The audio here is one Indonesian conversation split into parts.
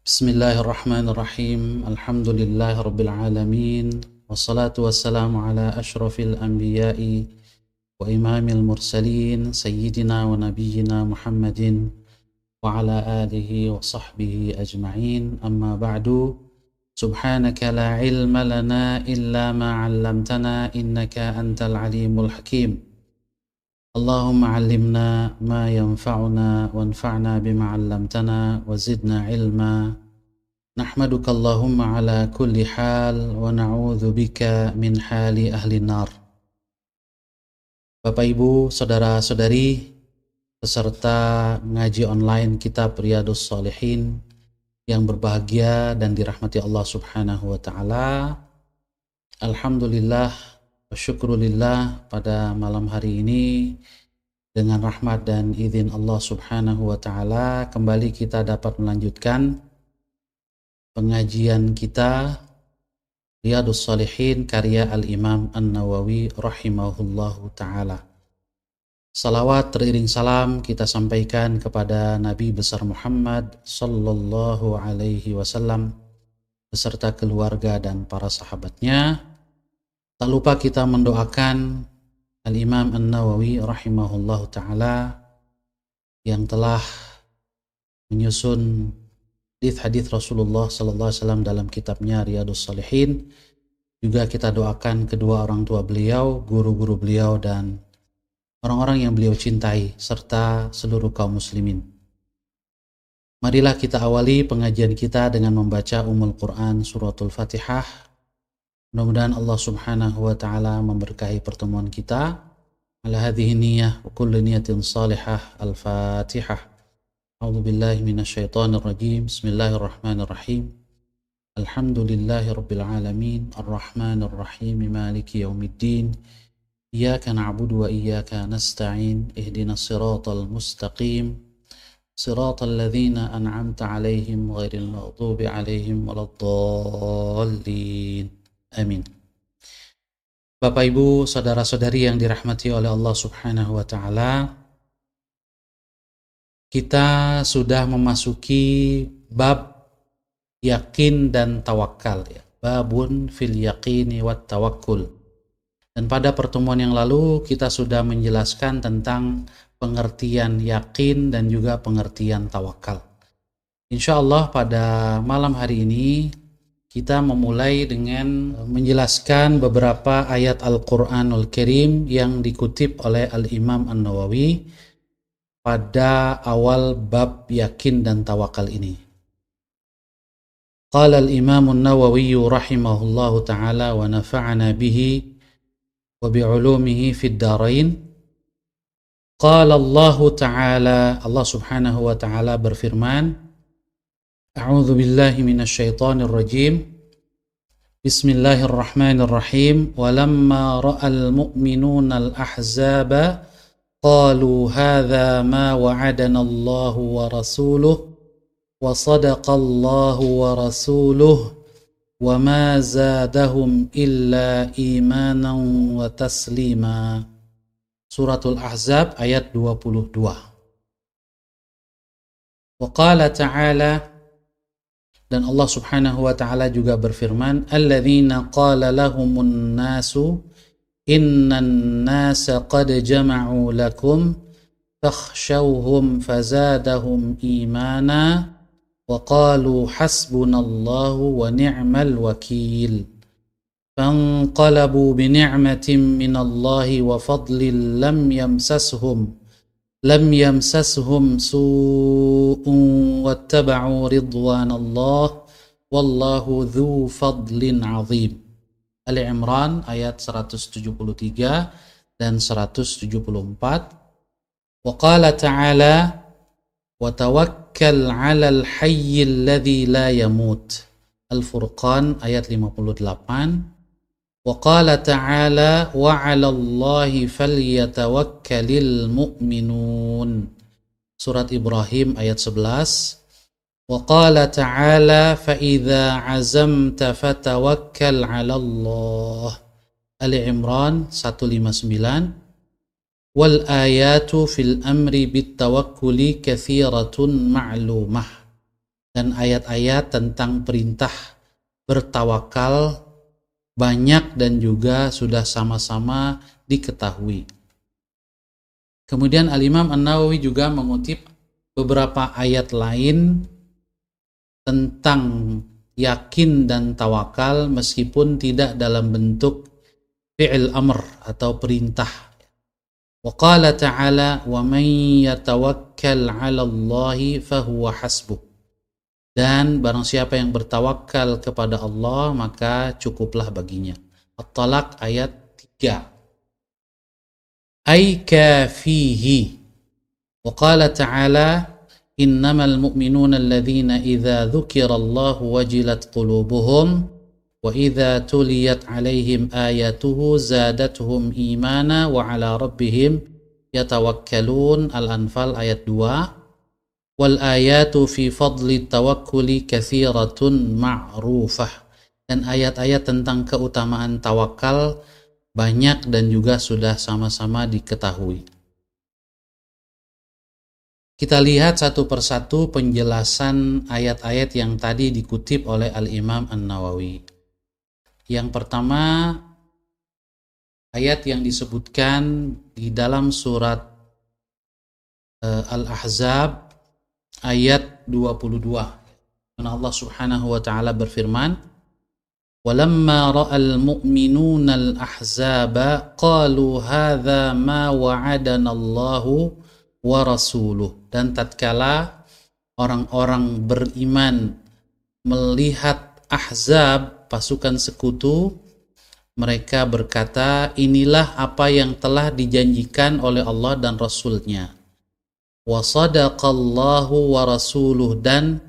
Bismillahirrahmanirrahim. Alhamdulillahirabbil alamin. Wassalatu wassalamu ala asyrafil anbiya'i wa imamil mursalin sayyidina wa nabiyyina Muhammadin wa ala alihi wa sahbihi ajma'in. Amma ba'du. Subhanaka la ilma lana illa ma 'allamtana innaka antal alimul hakim. Allahumma 'allimna ma yanfa'una wanfa'na bima 'allamtana wa zidna ilma. Nahmaduka Allahumma ala kulli hal wa na'udzu bika min hali ahli nar. Bapak Ibu, saudara-saudari peserta ngaji online kitab Riyadhus Shalihin yang berbahagia dan dirahmati Allah Subhanahu wa taala. Alhamdulillah wa syukrulillah, pada malam hari ini dengan rahmat dan izin Allah Subhanahu wa taala kembali kita dapat melanjutkan pengajian kita Riyadhus Shalihin karya Al-Imam An-Nawawi rahimahullahu ta'ala. Salawat teriring salam kita sampaikan kepada Nabi besar Muhammad sallallahu alaihi wasallam beserta keluarga dan para sahabatnya. Tak lupa kita mendoakan Al-Imam An-Nawawi rahimahullahu ta'ala yang telah menyusun hadis Rasulullah sallallahu alaihi wasallam dalam kitabnya Riyadhus Shalihin. Juga kita doakan kedua orang tua beliau, guru-guru beliau, dan orang-orang yang beliau cintai serta seluruh kaum muslimin. Marilah kita awali pengajian kita dengan membaca Ummul Quran suratul Fatihah. Mudah-mudahan Allah Subhanahu wa taala memberkahi pertemuan kita. Ala hadhihi niyyah wa kullu niyatin salihah. Al-Fatihah. A'udzu billahi minasyaitonir rajim. Bismillahirrahmanirrahim. Alhamdulillahirabbil alamin. Arrahmanir rahim. Maliki yaumiddin. Iyyaka na'budu wa iyyaka nasta'in. Ihdinas siratal mustaqim. Siratal ladzina an'amta 'alaihim ghairil maghdubi 'alaihim waladdallin. Amin. Bapak Ibu, saudara-saudari yang dirahmati oleh Allah Subhanahu wa taala, kita sudah memasuki bab yakin dan tawakal, ya. Babun fil yaqini wat tawakkul. Dan pada pertemuan yang lalu kita sudah menjelaskan tentang pengertian yakin dan juga pengertian tawakal. Insyaallah pada malam hari ini kita memulai dengan menjelaskan beberapa ayat Al-Quranul Karim yang dikutip oleh Al-Imam An-Nawawi pada awal bab yakin dan tawakal ini. Qala al-Imam An-Nawawi rahimahullahu ta'ala wa nafa'ana bihi wa bi'ulumihi fid darain. Qala Allah ta'ala, Allah Subhanahu wa ta'ala berfirman, A'udzu billahi minasyaitonir rajim. Bismillahirrahmanirrahim. Walamma ra'al mu'minuna al-ahzaba qalu hadza ma wa'adana Allah wa rasuluhu wa sadaqa Allah wa rasuluhu wa ma zadahum illa imanan wa taslima. Suratul Ahzab ayat 22. Wa qala ta'ala, dan Allah Subhanahu wa ta'ala juga berfirman, alladzina qala lahumun nasu innan nasa qad jama'u lakum fakhshawhum fazadahum imana wa qalu hasbunallahu wa ni'mal wakil fanqalabu bi ni'matin minallahi wa fadlin lam yamsashum su'un wattaba'u ridwanallah wallahu dzu fadlin 'azim. Ali Imran ayat 173 dan 174. Wa qala ta'ala wa tawakkal 'alal hayyil ladzi la yamut. Al-Furqan ayat 58. Wa qala ta'ala wa 'alallahi falyatawakkalul mu'minun. Surat Ibrahim ayat 11. Wa qala ta'ala fa idza 'azamta fatawakkal 'ala Allah. Ali Imran 159. Wal ayatu fil amri bit tawakkuli katsiratun ma'lumah. dan ayat-ayat tentang perintah bertawakal banyak dan juga sudah sama-sama diketahui. Kemudian Al-Imam An-Nawawi juga mengutip beberapa ayat lain tentang yakin dan tawakal meskipun tidak dalam bentuk fi'il amr atau perintah. Wa qala ta'ala wa man yatawakkal 'ala Allahi fahuwa hasbuh. Dan barang siapa yang bertawakal kepada Allah maka cukuplah baginya. At-Talaq ayat 3. Ay kafihi. Wa qala ta'ala innamal mu'minuna alladhina idza dzukirallahu wajilat qulubuhum wa idza tuliyat 'alaihim ayatuhu zadatuhum imana wa 'ala rabbihim yatawakkalun. Al-Anfal ayat 2. Wal ayatu fi fadli tawakkuli katsiratun ma'rufah. Dan ayat-ayat tentang keutamaan tawakal banyak dan juga sudah sama-sama diketahui. Kita lihat satu persatu penjelasan ayat-ayat yang tadi dikutip oleh Al-Imam An-Nawawi. Yang pertama, ayat yang disebutkan di dalam surat Al-Ahzab ayat 22. Mana Allah Subhanahu wa taala berfirman, "Walamma ra'al mu'minuna al-ahzaba qalu hadza ma wa'adana Allahu wa rasuluh." Dan tatkala orang-orang beriman melihat Ahzab, pasukan sekutu, mereka berkata, inilah apa yang telah dijanjikan oleh Allah dan Rasul-Nya. Wa sadaqallahu wa rasuluh, dan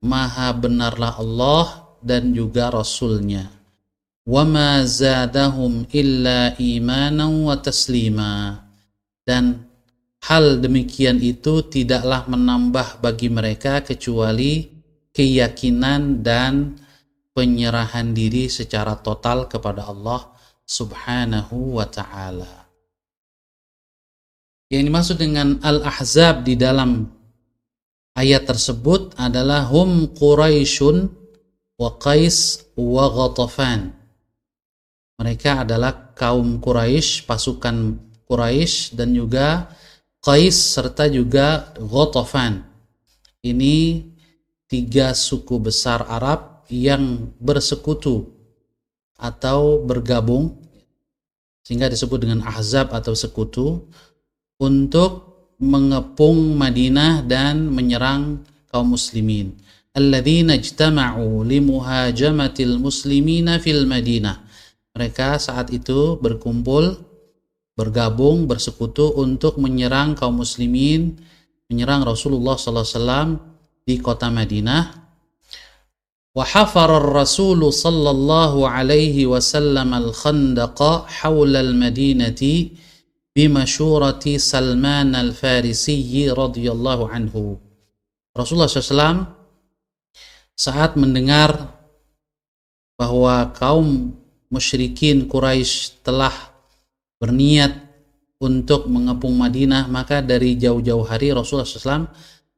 maha benarlah Allah dan juga Rasul-Nya. Wa ma zadahum illa imanan wa taslima. Dan hal demikian itu tidaklah menambah bagi mereka kecuali keyakinan dan penyerahan diri secara total kepada Allah Subhanahu wa ta'ala. Yang dimaksud dengan Al-Ahzab di dalam ayat tersebut adalah hum Quraisyun wa Qais wa Ghatafan. Mereka adalah kaum Quraisy, pasukan Quraisy, dan juga Qais serta juga Ghatafan. Ini 3 suku besar Arab yang bersekutu atau bergabung sehingga disebut dengan Ahzab atau sekutu untuk mengepung Madinah dan menyerang kaum muslimin. Alladzina ijtama'u limuhajamatil muslimina fil Madinah. Mereka saat itu bergabung, bersekutu untuk menyerang kaum muslimin, menyerang Rasulullah SAW di kota Madinah. Wa hafara ar-Rasul sallallahu alaihi wasallam al-khandaqa hawla al-Madinati bimasyurati Salman al-Farisi radhiyallahu anhu. Rasulullah SAW saat mendengar bahwa kaum musyrikin Quraisy telah berniat untuk mengepung Madinah, maka dari jauh-jauh hari Rasulullah SAW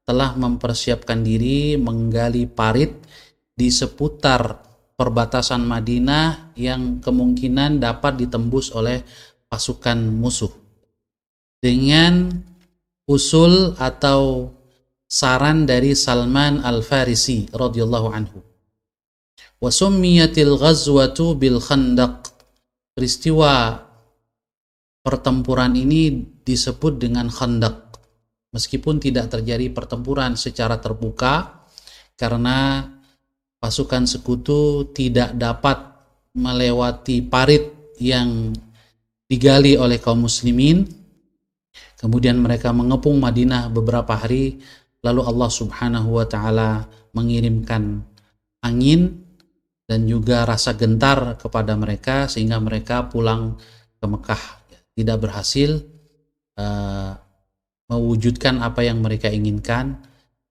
telah mempersiapkan diri menggali parit di seputar perbatasan Madinah yang kemungkinan dapat ditembus oleh pasukan musuh. Dengan usul atau saran dari Salman al-Farisi radhiyallahu anhu. Wa summiyatil ghazwatu bil Khandaq. Peristiwa pertempuran ini disebut dengan Khandaq meskipun tidak terjadi pertempuran secara terbuka karena pasukan sekutu tidak dapat melewati parit yang digali oleh kaum muslimin. Kemudian mereka mengepung Madinah beberapa hari, lalu Allah Subhanahu wa taala mengirimkan angin dan juga rasa gentar kepada mereka sehingga mereka pulang ke Mekah, tidak berhasil mewujudkan apa yang mereka inginkan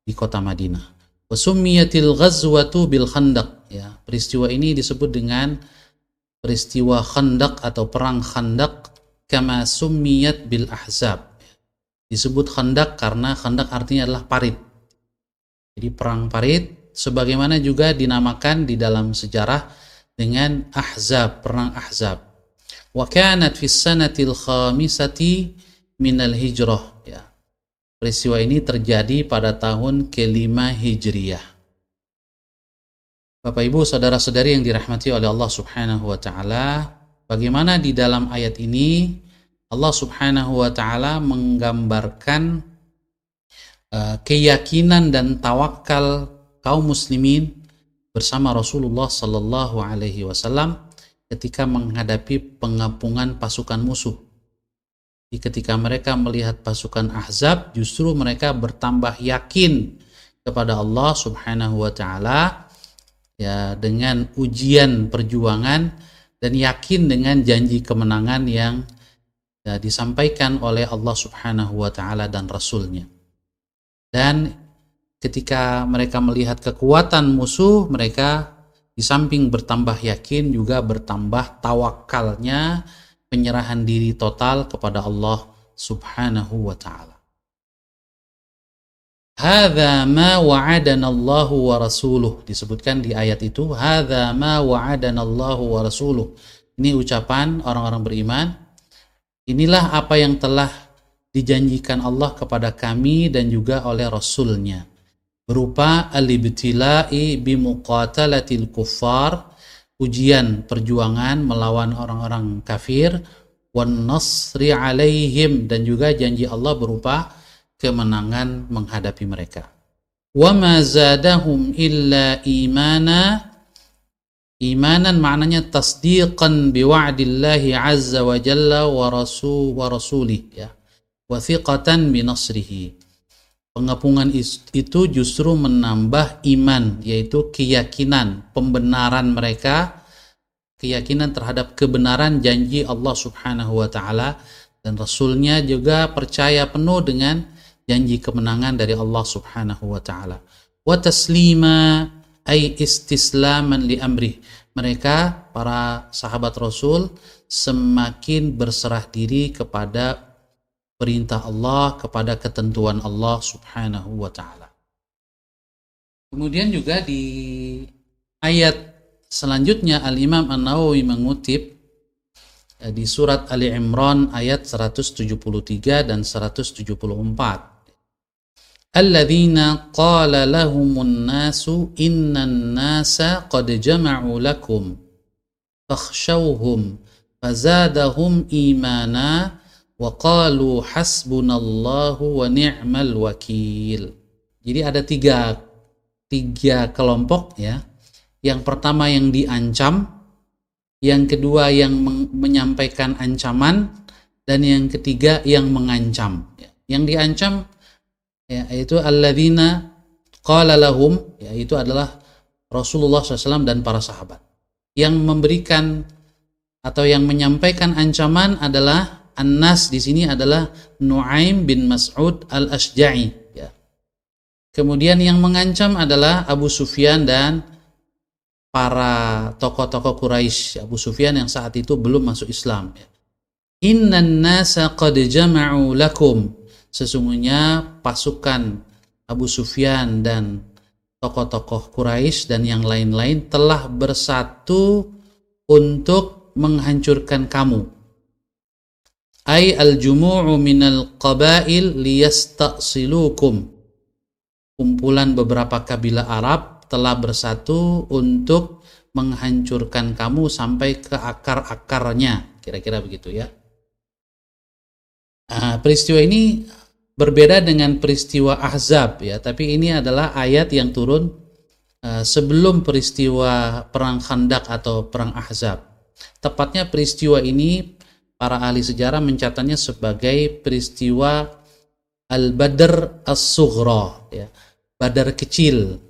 di kota Madinah. Wasummiyatil ghazwatu bil Khandaq, ya. Peristiwa ini disebut dengan peristiwa Khandaq atau perang Khandaq kama summiyat bil Ahzab. Disebut Khandaq karena Khandaq artinya adalah parit. Jadi perang parit sebagaimana juga dinamakan di dalam sejarah dengan Ahzab, perang Ahzab. Wa kanat fis sanatil khamisati minal hijrah, ya. Peristiwa ini terjadi pada tahun ke-5 Hijriyah. Bapak Ibu, saudara-saudari yang dirahmati oleh Allah Subhanahu wa taala, bagaimana di dalam ayat ini Allah Subhanahu wa taala menggambarkan keyakinan dan tawakal kaum muslimin bersama Rasulullah sallallahu alaihi wasallam ketika menghadapi pengepungan pasukan musuh. Ketika mereka melihat pasukan Ahzab, justru mereka bertambah yakin kepada Allah Subhanahu wa taala, ya, dengan ujian perjuangan dan yakin dengan janji kemenangan yang disampaikan oleh Allah Subhanahu wa taala dan Rasulnya. Dan ketika mereka melihat kekuatan musuh, mereka di samping bertambah yakin juga bertambah tawakalnya, penyerahan diri total kepada Allah Subhanahu wa taala. Hadza ma wa'adana Allahu wa rasuluh, disebutkan di ayat itu, hadza ma wa'adana Allahu wa rasuluh. Ini ucapan orang-orang beriman. Inilah apa yang telah dijanjikan Allah kepada kami dan juga oleh Rasulnya, berupa al-ibtila'i bimuqatalatil kuffar, ujian perjuangan melawan orang-orang kafir, wan nasri alaihim, dan juga janji Allah berupa kemenangan menghadapi mereka. Wa ma zadahum illa imana. Imanan maknanya tasdiqan biwa'dillahi azza wa jalla wa rasulih, ya, wa thiqatan binasrihi. Pengepungan itu justru menambah iman, yaitu keyakinan, pembenaran mereka, keyakinan terhadap kebenaran janji Allah Subhanahu wa taala, dan Rasulnya juga percaya penuh dengan janji kemenangan dari Allah Subhanahu wa taala. Wa taslima ay istislaman li amrih. Mereka, para sahabat Rasul, semakin berserah diri kepada perintah Allah, kepada ketentuan Allah Subhanahu wa taala. Kemudian juga di ayat selanjutnya Al-Imam An-Nawawi mengutip di surat Ali Imran ayat 173 dan 174. Alladzina qala lahumun nasu innan nasa qad jama'u lakum fakhshawhum fazadahum imana wa qalu hasbunallahu wa ni'mal wakil. Jadi ada tiga kelompok, ya. Yang pertama yang diancam, yang kedua yang menyampaikan ancaman, dan yang ketiga yang mengancam. Yang diancam, ya, yaitu alladzina qala lahum, yaitu adalah Rasulullah SAW dan para sahabat. Yang memberikan atau yang menyampaikan ancaman adalah An-Nas, di sini adalah Nu'aim bin Mas'ud al-Ashja'i, ya. Kemudian yang mengancam adalah Abu Sufyan dan para tokoh-tokoh Quraisy. Abu Sufyan yang saat itu belum masuk Islam, ya. Innan nasa qad jama'u lakum, sesungguhnya pasukan Abu Sufyan dan tokoh-tokoh Quraisy dan yang lain-lain telah bersatu untuk menghancurkan kamu. Ay al-jumu'u minal qabail liyastasilukum. Kumpulan beberapa kabilah Arab telah bersatu untuk menghancurkan kamu sampai ke akar-akarnya. Kira-kira begitu, ya. Peristiwa ini berbeda dengan peristiwa Ahzab, ya, tapi ini adalah ayat yang turun sebelum peristiwa perang Khandaq atau perang Ahzab. Tepatnya peristiwa ini para ahli sejarah mencatatnya sebagai peristiwa Al-Badr As-Sughra, ya, Badar kecil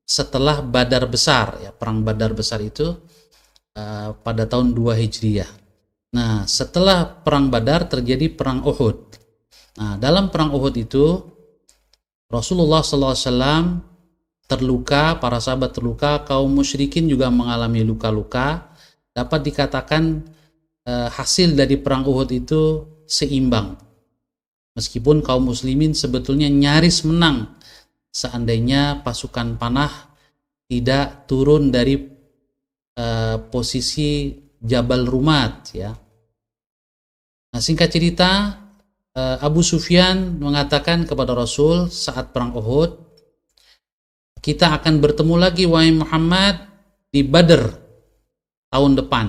setelah Badar besar, ya. Perang Badar besar itu pada tahun 2 Hijriyah. Nah, setelah perang Badar terjadi perang Uhud. Nah, dalam perang Uhud itu Rasulullah SAW terluka, para sahabat terluka, kaum musyrikin juga mengalami luka-luka. Dapat dikatakan hasil dari perang Uhud itu seimbang. Meskipun kaum muslimin sebetulnya nyaris menang seandainya pasukan panah tidak turun dari posisi Jabal Rumat ya. Nah, singkat cerita, Abu Sufyan mengatakan kepada Rasul saat perang Uhud, kita akan bertemu lagi wahai Muhammad di Badr tahun depan.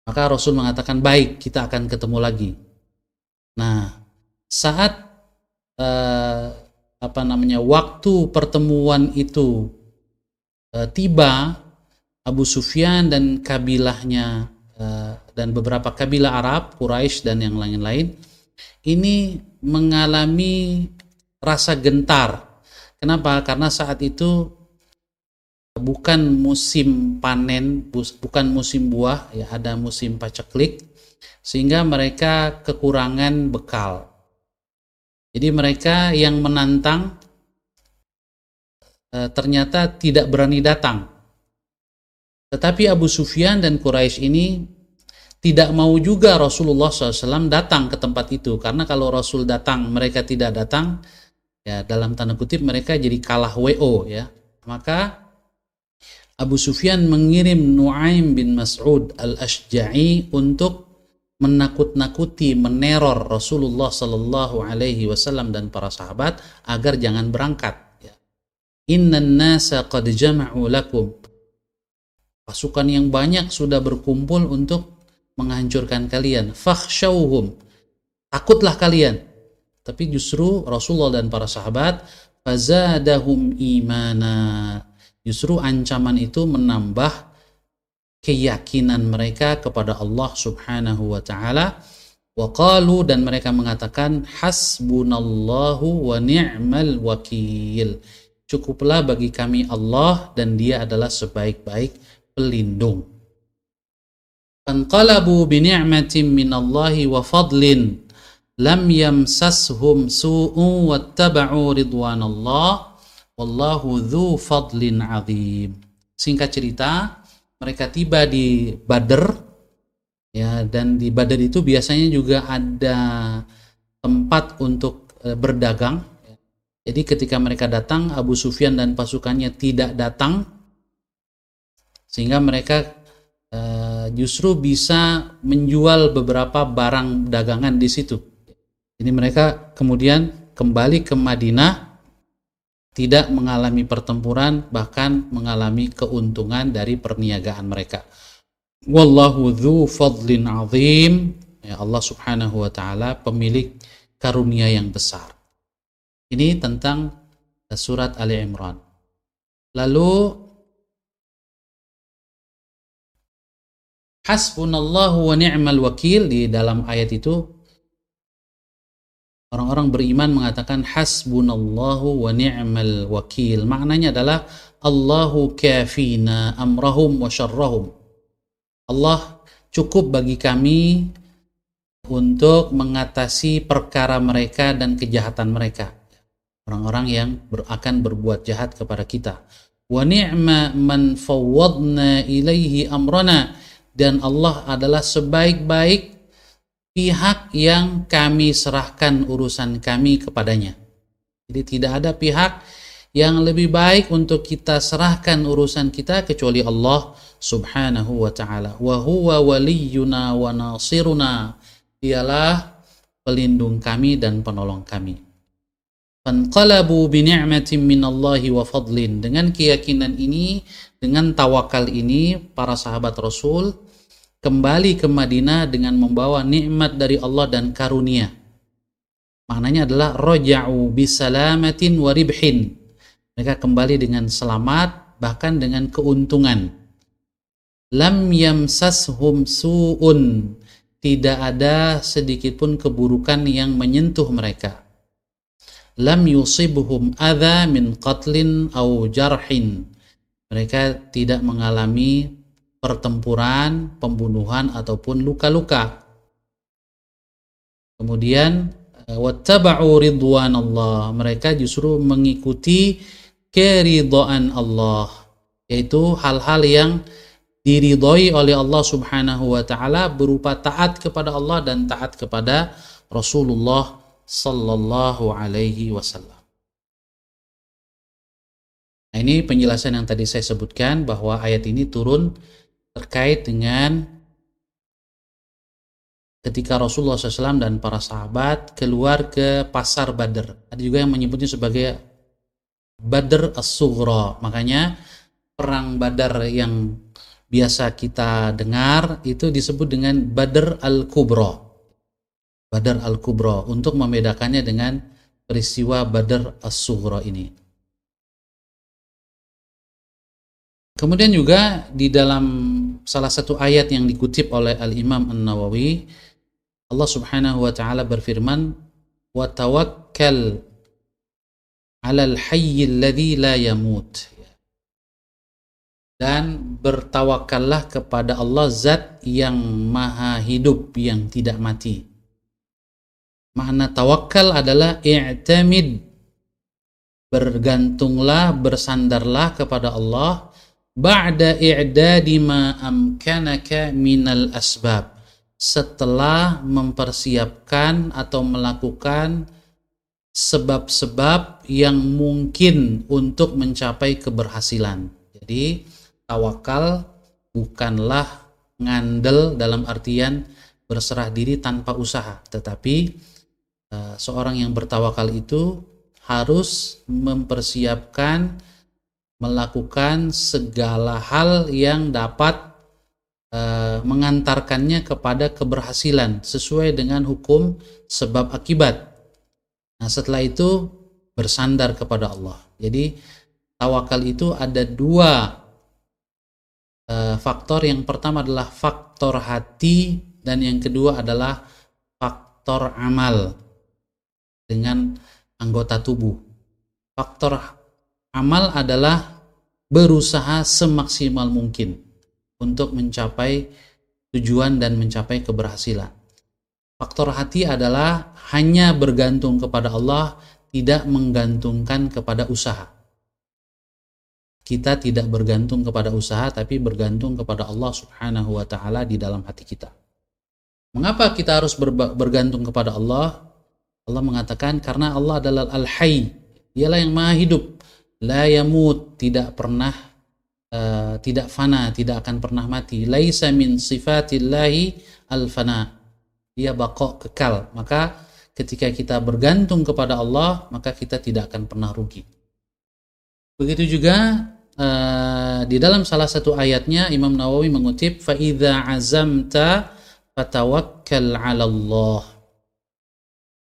Maka Rasul mengatakan, baik, kita akan ketemu lagi. Nah, saat waktu pertemuan itu tiba, Abu Sufyan dan kabilahnya dan beberapa kabilah Arab, Quraisy dan yang lain-lain, ini mengalami rasa gentar. Kenapa? Karena saat itu bukan musim panen, bukan musim buah, ya, ada musim paceklik, sehingga mereka kekurangan bekal. Jadi mereka yang menantang ternyata tidak berani datang. Tetapi Abu Sufyan dan Quraisy ini tidak mau juga Rasulullah SAW datang ke tempat itu, karena kalau Rasul datang mereka tidak datang, ya dalam tanda kutip mereka jadi kalah WO ya. Maka Abu Sufyan mengirim Nu'aim bin Mas'ud al-Ashja'i untuk menakut-nakuti, meneror Rasulullah Sallallahu Alaihi Wasallam dan para sahabat agar jangan berangkat. Innan nasa qad jama'u lakum. Pasukan yang banyak sudah berkumpul untuk menghancurkan kalian. Fakhshawhum. Takutlah kalian. Tapi justru Rasulullah dan para sahabat fazadahum imana. Justru ancaman itu menambah keyakinan mereka kepada Allah Subhanahu wa taala. Wa qalu, dan mereka mengatakan, hasbunallahu wa ni'mal wakil. Cukuplah bagi kami Allah dan Dia adalah sebaik-baik pelindung. Fanqalabu bi ni'matin minallahi wa fadlin lam yamsashum su'un wattaba'u ridwanallah wallahu dzu fadlin azim. Singkat cerita, mereka tiba di Badr ya, dan di Badr itu biasanya juga ada tempat untuk berdagang. Jadi ketika mereka datang, Abu Sufyan dan pasukannya tidak datang, sehingga mereka justru bisa menjual beberapa barang dagangan di situ. Jadi mereka kemudian kembali ke Madinah, tidak mengalami pertempuran, bahkan mengalami keuntungan dari perniagaan mereka. Wallahu dzu fadlin azim. Ya, Allah Subhanahu wa taala pemilik karunia yang besar. Ini tentang surat Ali Imran. Lalu hasbunallahu wa ni'mal wakil, di dalam ayat itu orang-orang beriman mengatakan hasbunallahu wa ni'mal wakil. Maknanya adalah Allahu kafina amrahum wa syarrahum. Allah cukup bagi kami untuk mengatasi perkara mereka dan kejahatan mereka. Orang-orang yang akan berbuat jahat kepada kita. Wa ni'ma man fawwadna ilaihi amrana. Dan Allah adalah sebaik-baik pihak yang kami serahkan urusan kami kepadanya. Jadi tidak ada pihak yang lebih baik untuk kita serahkan urusan kita kecuali Allah Subhanahu wa ta'ala. Wa huwa waliyuna wa nasiruna. Dialah pelindung kami dan penolong kami. Fanqalabu bi ni'matin minallahi wa fadlin. Dengan keyakinan ini, dengan tawakal ini, para sahabat Rasul kembali ke Madinah dengan membawa nikmat dari Allah dan karunia. Maknanya adalah raja'u bisalamatin wa ribhin. Mereka kembali dengan selamat, bahkan dengan keuntungan. Lam yamsashum su'un. Tidak ada sedikit pun keburukan yang menyentuh mereka. Lam yusibhum adza min qatlin aw jarhin. Mereka tidak mengalami pertempuran, pembunuhan ataupun luka-luka. Kemudian wattaba'u ridwanallah. Mereka justru mengikuti keridhaan Allah, yaitu hal-hal yang diridhoi oleh Allah Subhanahu wa taala berupa taat kepada Allah dan taat kepada Rasulullah sallallahu alaihi wasallam. Nah, ini penjelasan yang tadi saya sebutkan bahwa ayat ini turun terkait dengan ketika Rasulullah SAW dan para sahabat keluar ke pasar Badr. Ada juga yang menyebutnya sebagai Badr As-Sughra. Makanya perang Badar yang biasa kita dengar itu disebut dengan Badr Al-Kubra. Badr Al-Kubra untuk membedakannya dengan peristiwa Badr As-Sughra ini. Kemudian juga di dalam salah satu ayat yang dikutip oleh Al-Imam An-Nawawi, Allah Subhanahu wa taala berfirman, "Wa tawakkal 'alal hayyil ladzi la yamut." Dan bertawakallah kepada Allah, zat yang maha hidup, yang tidak mati. Makna tawakal adalah i'tamid, bergantunglah, bersandarlah kepada Allah, ba'da i'dadi ma amkanaka minal asbab, setelah mempersiapkan atau melakukan sebab-sebab yang mungkin untuk mencapai keberhasilan. Jadi tawakal bukanlah ngandel dalam artian berserah diri tanpa usaha, tetapi seorang yang bertawakal itu harus mempersiapkan, melakukan segala hal yang dapat mengantarkannya kepada keberhasilan sesuai dengan hukum sebab akibat. Nah, setelah itu bersandar kepada Allah. Jadi tawakal itu ada dua faktor. Yang pertama adalah faktor hati, dan yang kedua adalah faktor amal dengan anggota tubuh. Faktor amal adalah berusaha semaksimal mungkin untuk mencapai tujuan dan mencapai keberhasilan. Faktor hati adalah hanya bergantung kepada Allah, tidak menggantungkan kepada usaha. Kita tidak bergantung kepada usaha, tapi bergantung kepada Allah Subhanahu wa ta'ala di dalam hati kita. Mengapa kita harus bergantung kepada Allah? Allah mengatakan karena Allah adalah Al-Hayy, dialah yang maha hidup, la yamut, tidak pernah tidak fana, tidak akan pernah mati. Laisa min sifatillahi al-fana, dia baqa, kekal. Maka ketika kita bergantung kepada Allah, maka kita tidak akan pernah rugi. Begitu juga di dalam salah satu ayatnya Imam Nawawi mengutip, fa idza azamta fatawakkal 'ala Allah.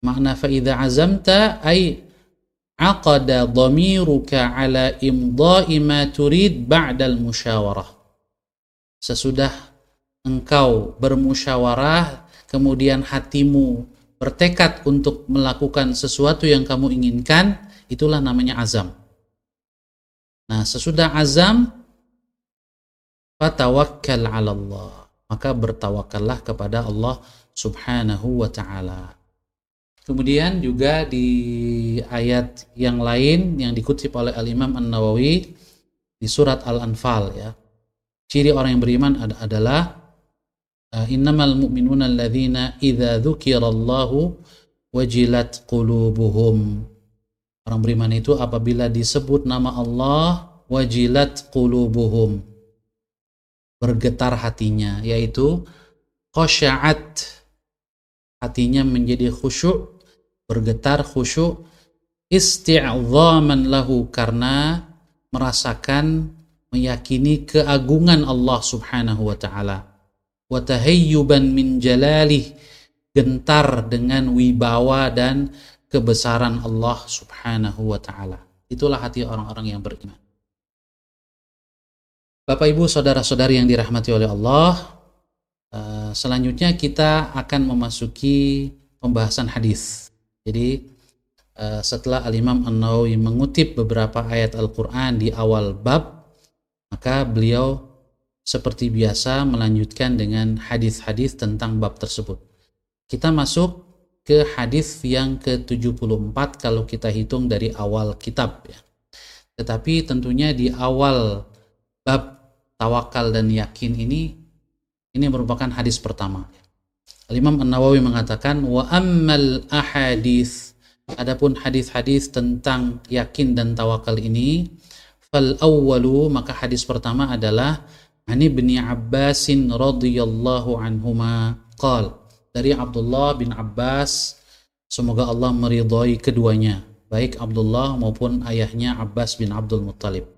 Makna fa idza azamta ay aqada dhamiruka 'ala imdha'i ma turid ba'dal musyawarah. Sesudah engkau bermusyawarah, kemudian hatimu bertekad untuk melakukan sesuatu yang kamu inginkan, itulah namanya azam. Nah, sesudah azam, fatawakkal 'ala Allah, maka bertawakallah kepada Allah Subhanahu wa ta'ala. Kemudian juga di ayat yang lain yang dikutip oleh Al-Imam An-Nawawi di surat Al-Anfal, ya. Ciri orang yang beriman adalah innamal mu'minuna alladzina idza dzukirallahu wajilat qulubuhum. Orang beriman itu apabila disebut nama Allah, wajilat qulubuhum, bergetar hatinya, yaitu khasya'at, hatinya menjadi khusyuk, bergetar khusyuk, isti'dhaman lahu, karena merasakan, meyakini keagungan Allah Subhanahu wa ta'ala, wa tahayyuban min jalalih, gentar dengan wibawa dan kebesaran Allah Subhanahu wa ta'ala. Itulah hati orang-orang yang beriman. Bapak Ibu saudara-saudari yang dirahmati oleh Allah, selanjutnya kita akan memasuki pembahasan hadis. Jadi setelah Al-Imam An-Nawawi mengutip beberapa ayat Al-Quran di awal bab, maka beliau seperti biasa melanjutkan dengan hadis-hadis tentang bab tersebut. Kita masuk ke hadis yang ke-74 kalau kita hitung dari awal kitab, ya. Tetapi tentunya di awal bab tawakal dan yakin ini merupakan hadis pertama. Imam An-Nawawi mengatakan, wa ammal ahadits, adapun hadis-hadis tentang yakin dan tawakal ini, Fal awwalu, maka hadis pertama adalah Ani bin Abbasin radhiyallahu anhuma qal, dari Abdullah bin Abbas, semoga Allah meridhai keduanya, baik Abdullah maupun ayahnya Abbas bin Abdul Muttalib.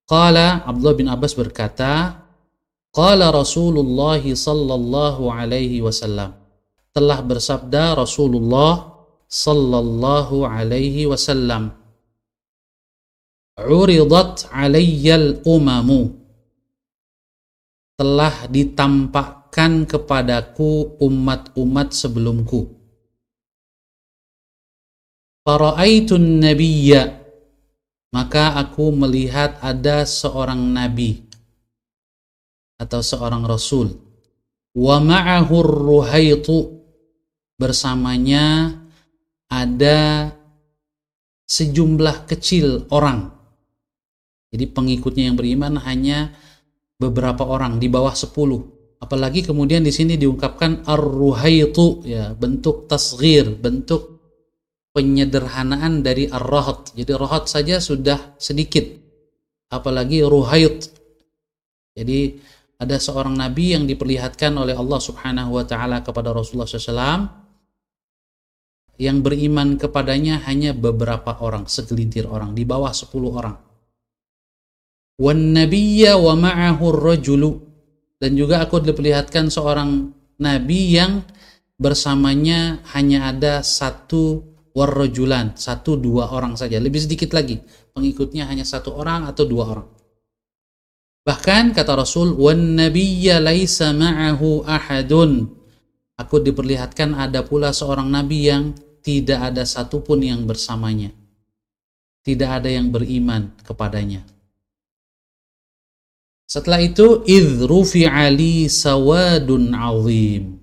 Qala, Abdullah bin Abbas berkata, qala Rasulullah sallallahu alaihi wasallam, telah bersabda Rasulullah sallallahu alaihi wasallam, uridat alayyal umamu, telah ditampakkan kepadaku umat-umat sebelumku. Fara'aitun nabiyya, maka aku melihat ada seorang nabi atau seorang rasul. Wa ma'ahu ruhaitu, bersamanya ada sejumlah kecil orang. Jadi pengikutnya yang beriman hanya beberapa orang, di bawah 10. Apalagi kemudian di sini diungkapkan ar-ruhaitu, ya, bentuk tasghir, bentuk penyederhanaan dari ar-rahat. Jadi rahat saja sudah sedikit, apalagi ruhait. Jadi ada seorang nabi yang diperlihatkan oleh Allah Subhanahu wa taala kepada Rasulullah SAW, yang beriman kepadanya hanya beberapa orang, segelintir orang, di bawah 10 orang. Wan nabiyya wa ma'ahu ar-rajulu, dan juga aku diperlihatkan seorang nabi yang bersamanya hanya ada satu warrajulan, 1-2 orang saja, lebih sedikit lagi, pengikutnya hanya 1 orang atau 2 orang. Bahkan kata Rasul, wan nabiyya laisa ma'ahu ahadun, aku diperlihatkan ada pula seorang nabi yang tidak ada satupun yang bersamanya, tidak ada yang beriman kepadanya. Setelah itu, idh rufi'a li sawadun azim,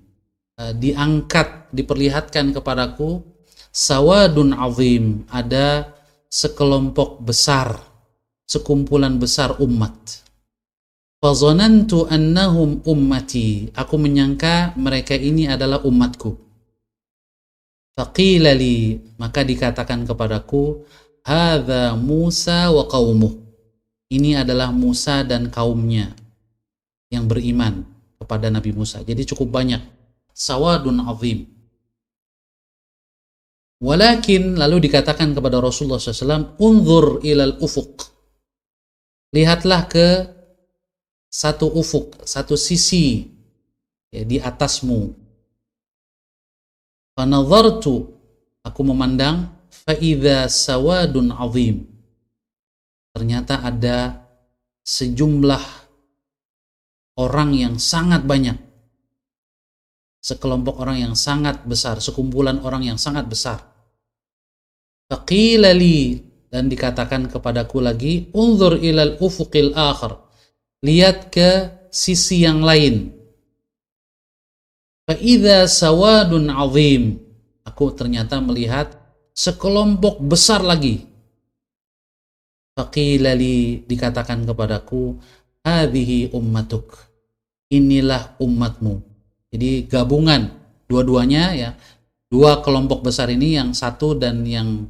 diangkat, diperlihatkan kepadaku sawadun azim, ada sekelompok besar, sekumpulan besar umat. Fazanantu annahum ummati, aku menyangka mereka ini adalah umatku. Faqila li, maka dikatakan kepadaku, hadza Musa wa qaumuh, ini adalah Musa dan kaumnya yang beriman kepada Nabi Musa. Jadi cukup banyak, sawadun azim. Walakin, lalu dikatakan kepada Rasulullah SAW, unzur ilal ufuq, lihatlah ke satu ufuk, satu sisi, ya, di atasmu. Fanadhartu, aku memandang, faidha sawadun azim, ternyata ada sejumlah orang yang sangat banyak, sekelompok orang yang sangat besar, sekumpulan orang yang sangat besar. Faqila li, dan dikatakan kepadaku lagi, unzur ilal ufuqil akhar, lihat ke sisi yang lain. Fa idza sawadun azim, aku ternyata melihat sekelompok besar lagi. Faqila li, dikatakan kepadaku, hadhihi ummatuk, inilah umatmu. Jadi gabungan dua-duanya, ya, 2 kelompok besar ini, yang satu dan yang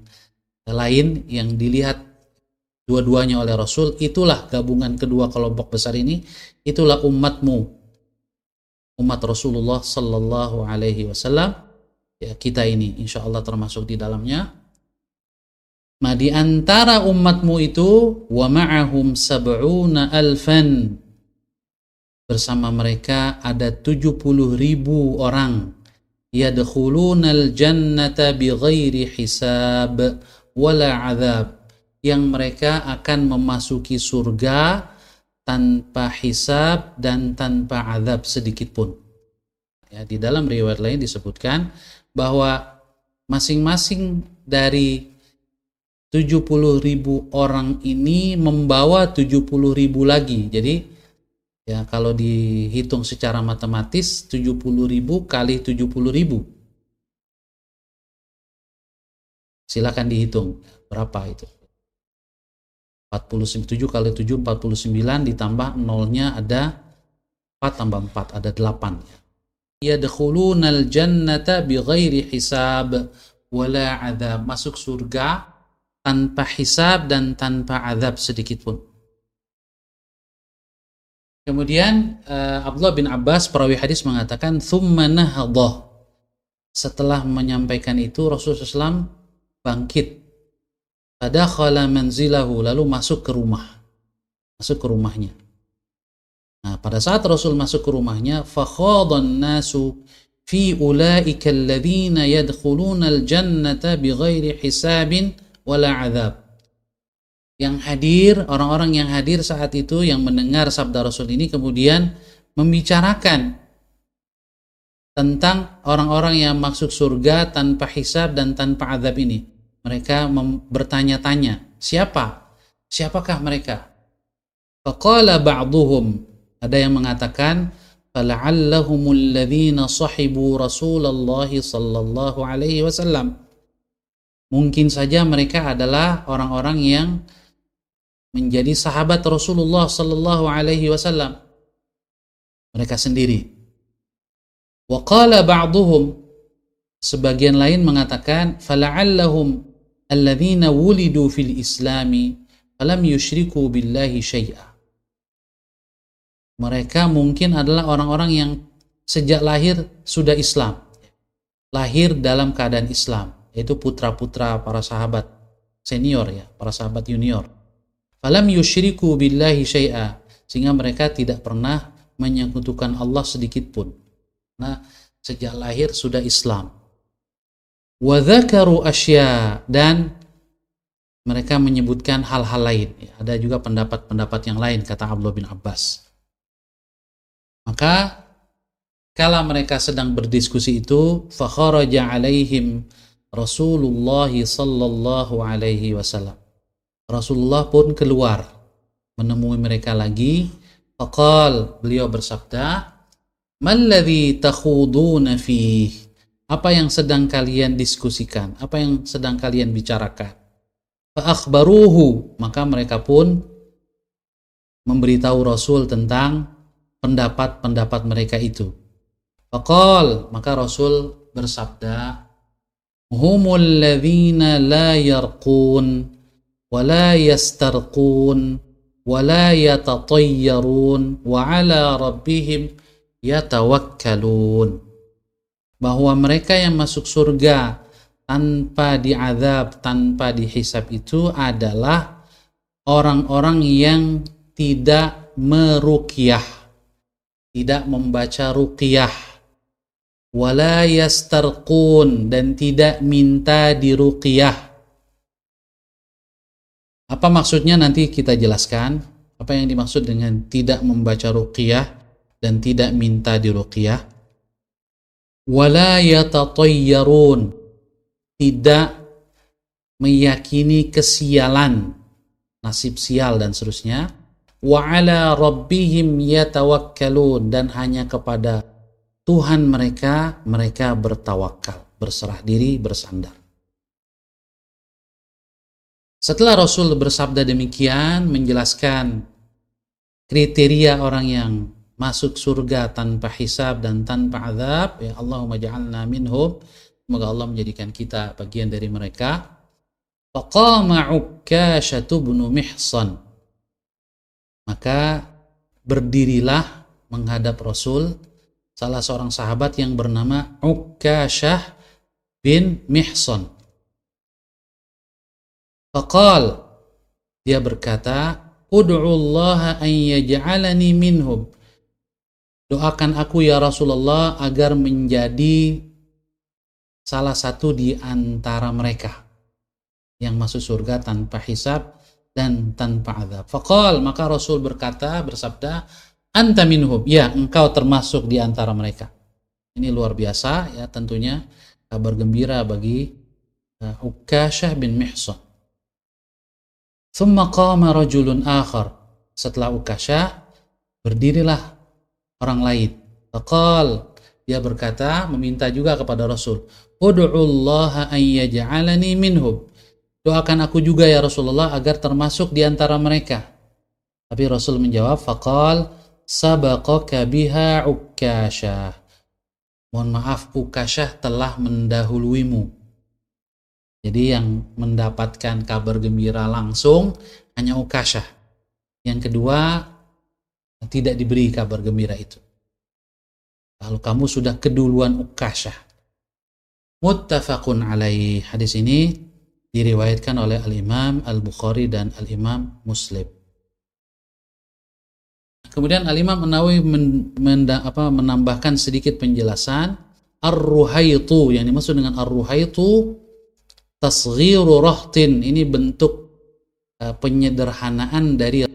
lain yang dilihat dua-duanya oleh Rasul, itulah gabungan kedua kelompok besar ini, itulah umatmu, umat Rasulullah sallallahu alaihi wasallam, ya, kita ini insyaallah termasuk di dalamnya. Di antara umatmu itu, wa ma'ahum sab'una alfan, bersama mereka ada 70.000 orang, yadkhulunal jannata bighairi hisab wala azab, yang mereka akan memasuki surga tanpa hisab dan tanpa azab sedikit pun. Ya, di dalam riwayat lain disebutkan bahwa masing-masing dari 70.000 orang ini membawa 70.000 lagi. Jadi, ya, kalau dihitung secara matematis, 70.000 kali 70.000. Silakan dihitung berapa itu. 47 kali 7, 49, ditambah nolnya ada 4 tambah 4, ada 8. Yadkhulunal jannata bighairi hisab wala adzab, masuk surga tanpa hisab dan tanpa azab sedikit pun. Kemudian Abdullah bin Abbas perawi hadis mengatakan thumma nahadha. Setelah menyampaikan itu Rasulullah SAW bangkit, fadakhala manzilahu, lalu masuk ke rumahnya. Nah, pada saat Rasul masuk ke rumahnya, fakhadhan nasu fi ulaika alladhina yadkhuluna aljannata bighairi hisabin wala adzab. Yang hadir, orang-orang yang hadir saat itu yang mendengar sabda Rasul ini kemudian membicarakan tentang orang-orang yang masuk surga tanpa hisab dan tanpa azab ini. Mereka bertanya-tanya, siapakah mereka? Faqala ba'duhum, ada yang mengatakan fala'allahumul ladzina sahibu Rasulullah sallallahu alaihi wasallam. Mungkin saja mereka adalah orang-orang yang menjadi sahabat Rasulullah sallallahu alaihi wasallam. Mereka sendiri. Wa qala ba'duhum, sebagian lain mengatakan fala'allahum alladzina wulidu fil islami falam yusyriku billahi syai'a. Mereka mungkin adalah orang-orang yang sejak lahir sudah Islam, lahir dalam keadaan Islam, yaitu putra-putra para sahabat senior, ya, para sahabat junior. Falam yusyriku billahi syai'a, sehingga mereka tidak pernah menyekutukan Allah sedikit pun. Nah, sejak lahir sudah Islam. Wa dzakaru asya, dan mereka menyebutkan hal-hal lain. Ada juga pendapat-pendapat yang lain, kata Abdullah bin Abbas. Maka kala mereka sedang berdiskusi itu, fakharaja alaihim Rasulullah sallallahu alaihi wasallam. Rasulullah pun keluar menemui mereka lagi. Faqal, beliau bersabda, "Malladzi takhuduna fih?" Apa yang sedang kalian diskusikan? Apa yang sedang kalian bicarakan? Fa akhbaruhu, maka mereka pun memberitahu Rasul tentang pendapat-pendapat mereka itu. Faqal, maka Rasul bersabda, humul ladzina la yarqun wa la yastarqun wa la yatatayyarun wa ala rabbihim yatawakkalun. Bahwa mereka yang masuk surga tanpa diazab, tanpa dihisab itu adalah orang-orang yang tidak meruqyah, tidak membaca ruqyah, wala yastarqun, dan tidak minta diruqyah. Apa maksudnya nanti kita jelaskan. Apa yang dimaksud dengan tidak membaca ruqyah dan tidak minta diruqyah. Wala yatatayyarun, tidak meyakini kesialan, nasib sial dan seterusnya. Wa ala rabbihim yatawakkalun, dan hanya kepada Tuhan mereka bertawakal, berserah diri, bersandar. Setelah Rasul bersabda demikian, menjelaskan kriteria orang yang masuk surga tanpa hisab dan tanpa azab, ya Allahumma ja'alna minhum, semoga Allah menjadikan kita bagian dari mereka. Faqama Ukkashah bin Mihsan, maka berdirilah menghadap Rasul salah seorang sahabat yang bernama Ukkashah bin Mihsan. Faqal, dia berkata, ud'ullaha an yaj'alani minhum. Doakan aku ya Rasulullah agar menjadi salah satu di antara mereka yang masuk surga tanpa hisab dan tanpa azab. Faqal, maka Rasul berkata, bersabda, anta minhum, ya engkau termasuk di antara mereka. Ini luar biasa, ya tentunya kabar gembira bagi Ukkashah bin Mihsan. Thumma qama rajulun akhar, setelah Ukkashah berdirilah orang lain. Faqal, dia berkata, meminta juga kepada Rasul, ud'ullaha an yaj'alani minhum. Doakan aku juga ya Rasulullah agar termasuk di antara mereka. Tapi Rasul menjawab, faqal sabaqaka biha Ukkashah. Mohon maaf, Ukkashah telah mendahuluimu. Jadi yang mendapatkan kabar gembira langsung hanya Ukasyah. Yang kedua, tidak diberi kabar gembira itu. Kalau kamu sudah keduluan Ukasyah. Muttafaqun alaih. Hadis ini diriwayatkan oleh Al-Imam Al-Bukhari dan Al-Imam Muslim. Kemudian Al-Imam An-Nawawi menambahkan sedikit penjelasan. Ar-Ruhaitu, yang dimaksud dengan Ar-Ruhaitu tasghiru rahtin, ini bentuk penyederhanaan dari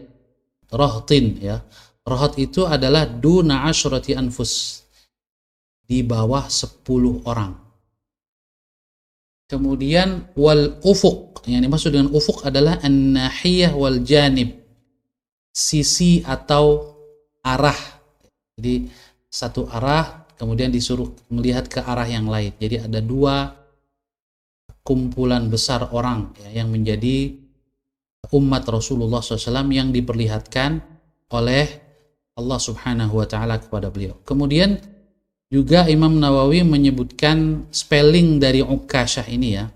rahtin ya. Rahat itu adalah duna asyrati anfus, di bawah 10 orang. Kemudian wal ufuq, yang dimaksud dengan ufuq adalah an-nahiyah wal janib, sisi atau arah. Jadi satu arah kemudian disuruh melihat ke arah yang lain. Jadi ada dua kumpulan besar orang ya, yang menjadi umat Rasulullah SAW yang diperlihatkan oleh Allah Subhanahu wa Ta'ala kepada beliau. Kemudian juga Imam Nawawi menyebutkan spelling dari Ukasyah ini ya,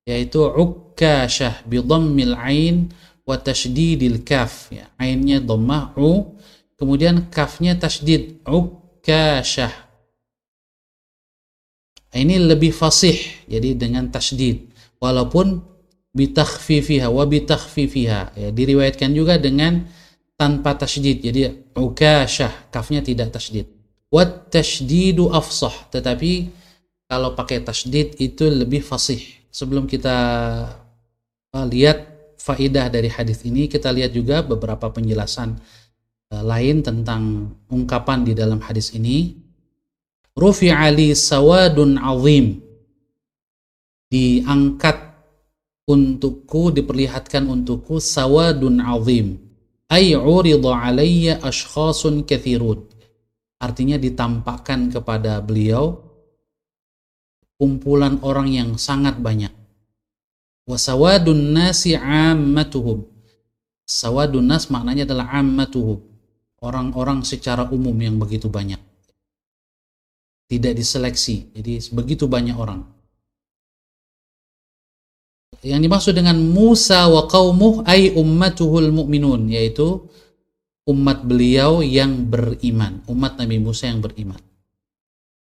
yaitu Ukasyah bi dhammil ain wa tasydidil kaf ya. Ainnya dhammah u, kemudian kafnya tasydid, Ukasyah. Ini lebih fasih, jadi dengan tasydid, walaupun bitakhfifiha wa bitakhfifiha ya, diriwayatkan juga dengan tanpa tasydid, jadi Ukasyah, kafnya tidak tasydid. Wat tashdidu afsah, tetapi kalau pakai tasydid itu lebih fasih. Sebelum kita lihat faidah dari hadis ini, kita lihat juga beberapa penjelasan lain tentang ungkapan di dalam hadis ini. Rufi'a li sawadun azim, diangkat untukku, diperlihatkan untukku sawadun azim, ay urida alayya ashkhasun kathirun, artinya ditampakkan kepada beliau kumpulan orang yang sangat banyak. Wa sawadun nasi ammatuhum, sawadun nas maknanya adalah ammatuhum, orang-orang secara umum yang begitu banyak, tidak diseleksi, jadi begitu banyak orang. Yang dimaksud dengan Musa wa qaumuh ay ummatuhul mu'minun, yaitu umat beliau yang beriman, umat Nabi Musa yang beriman.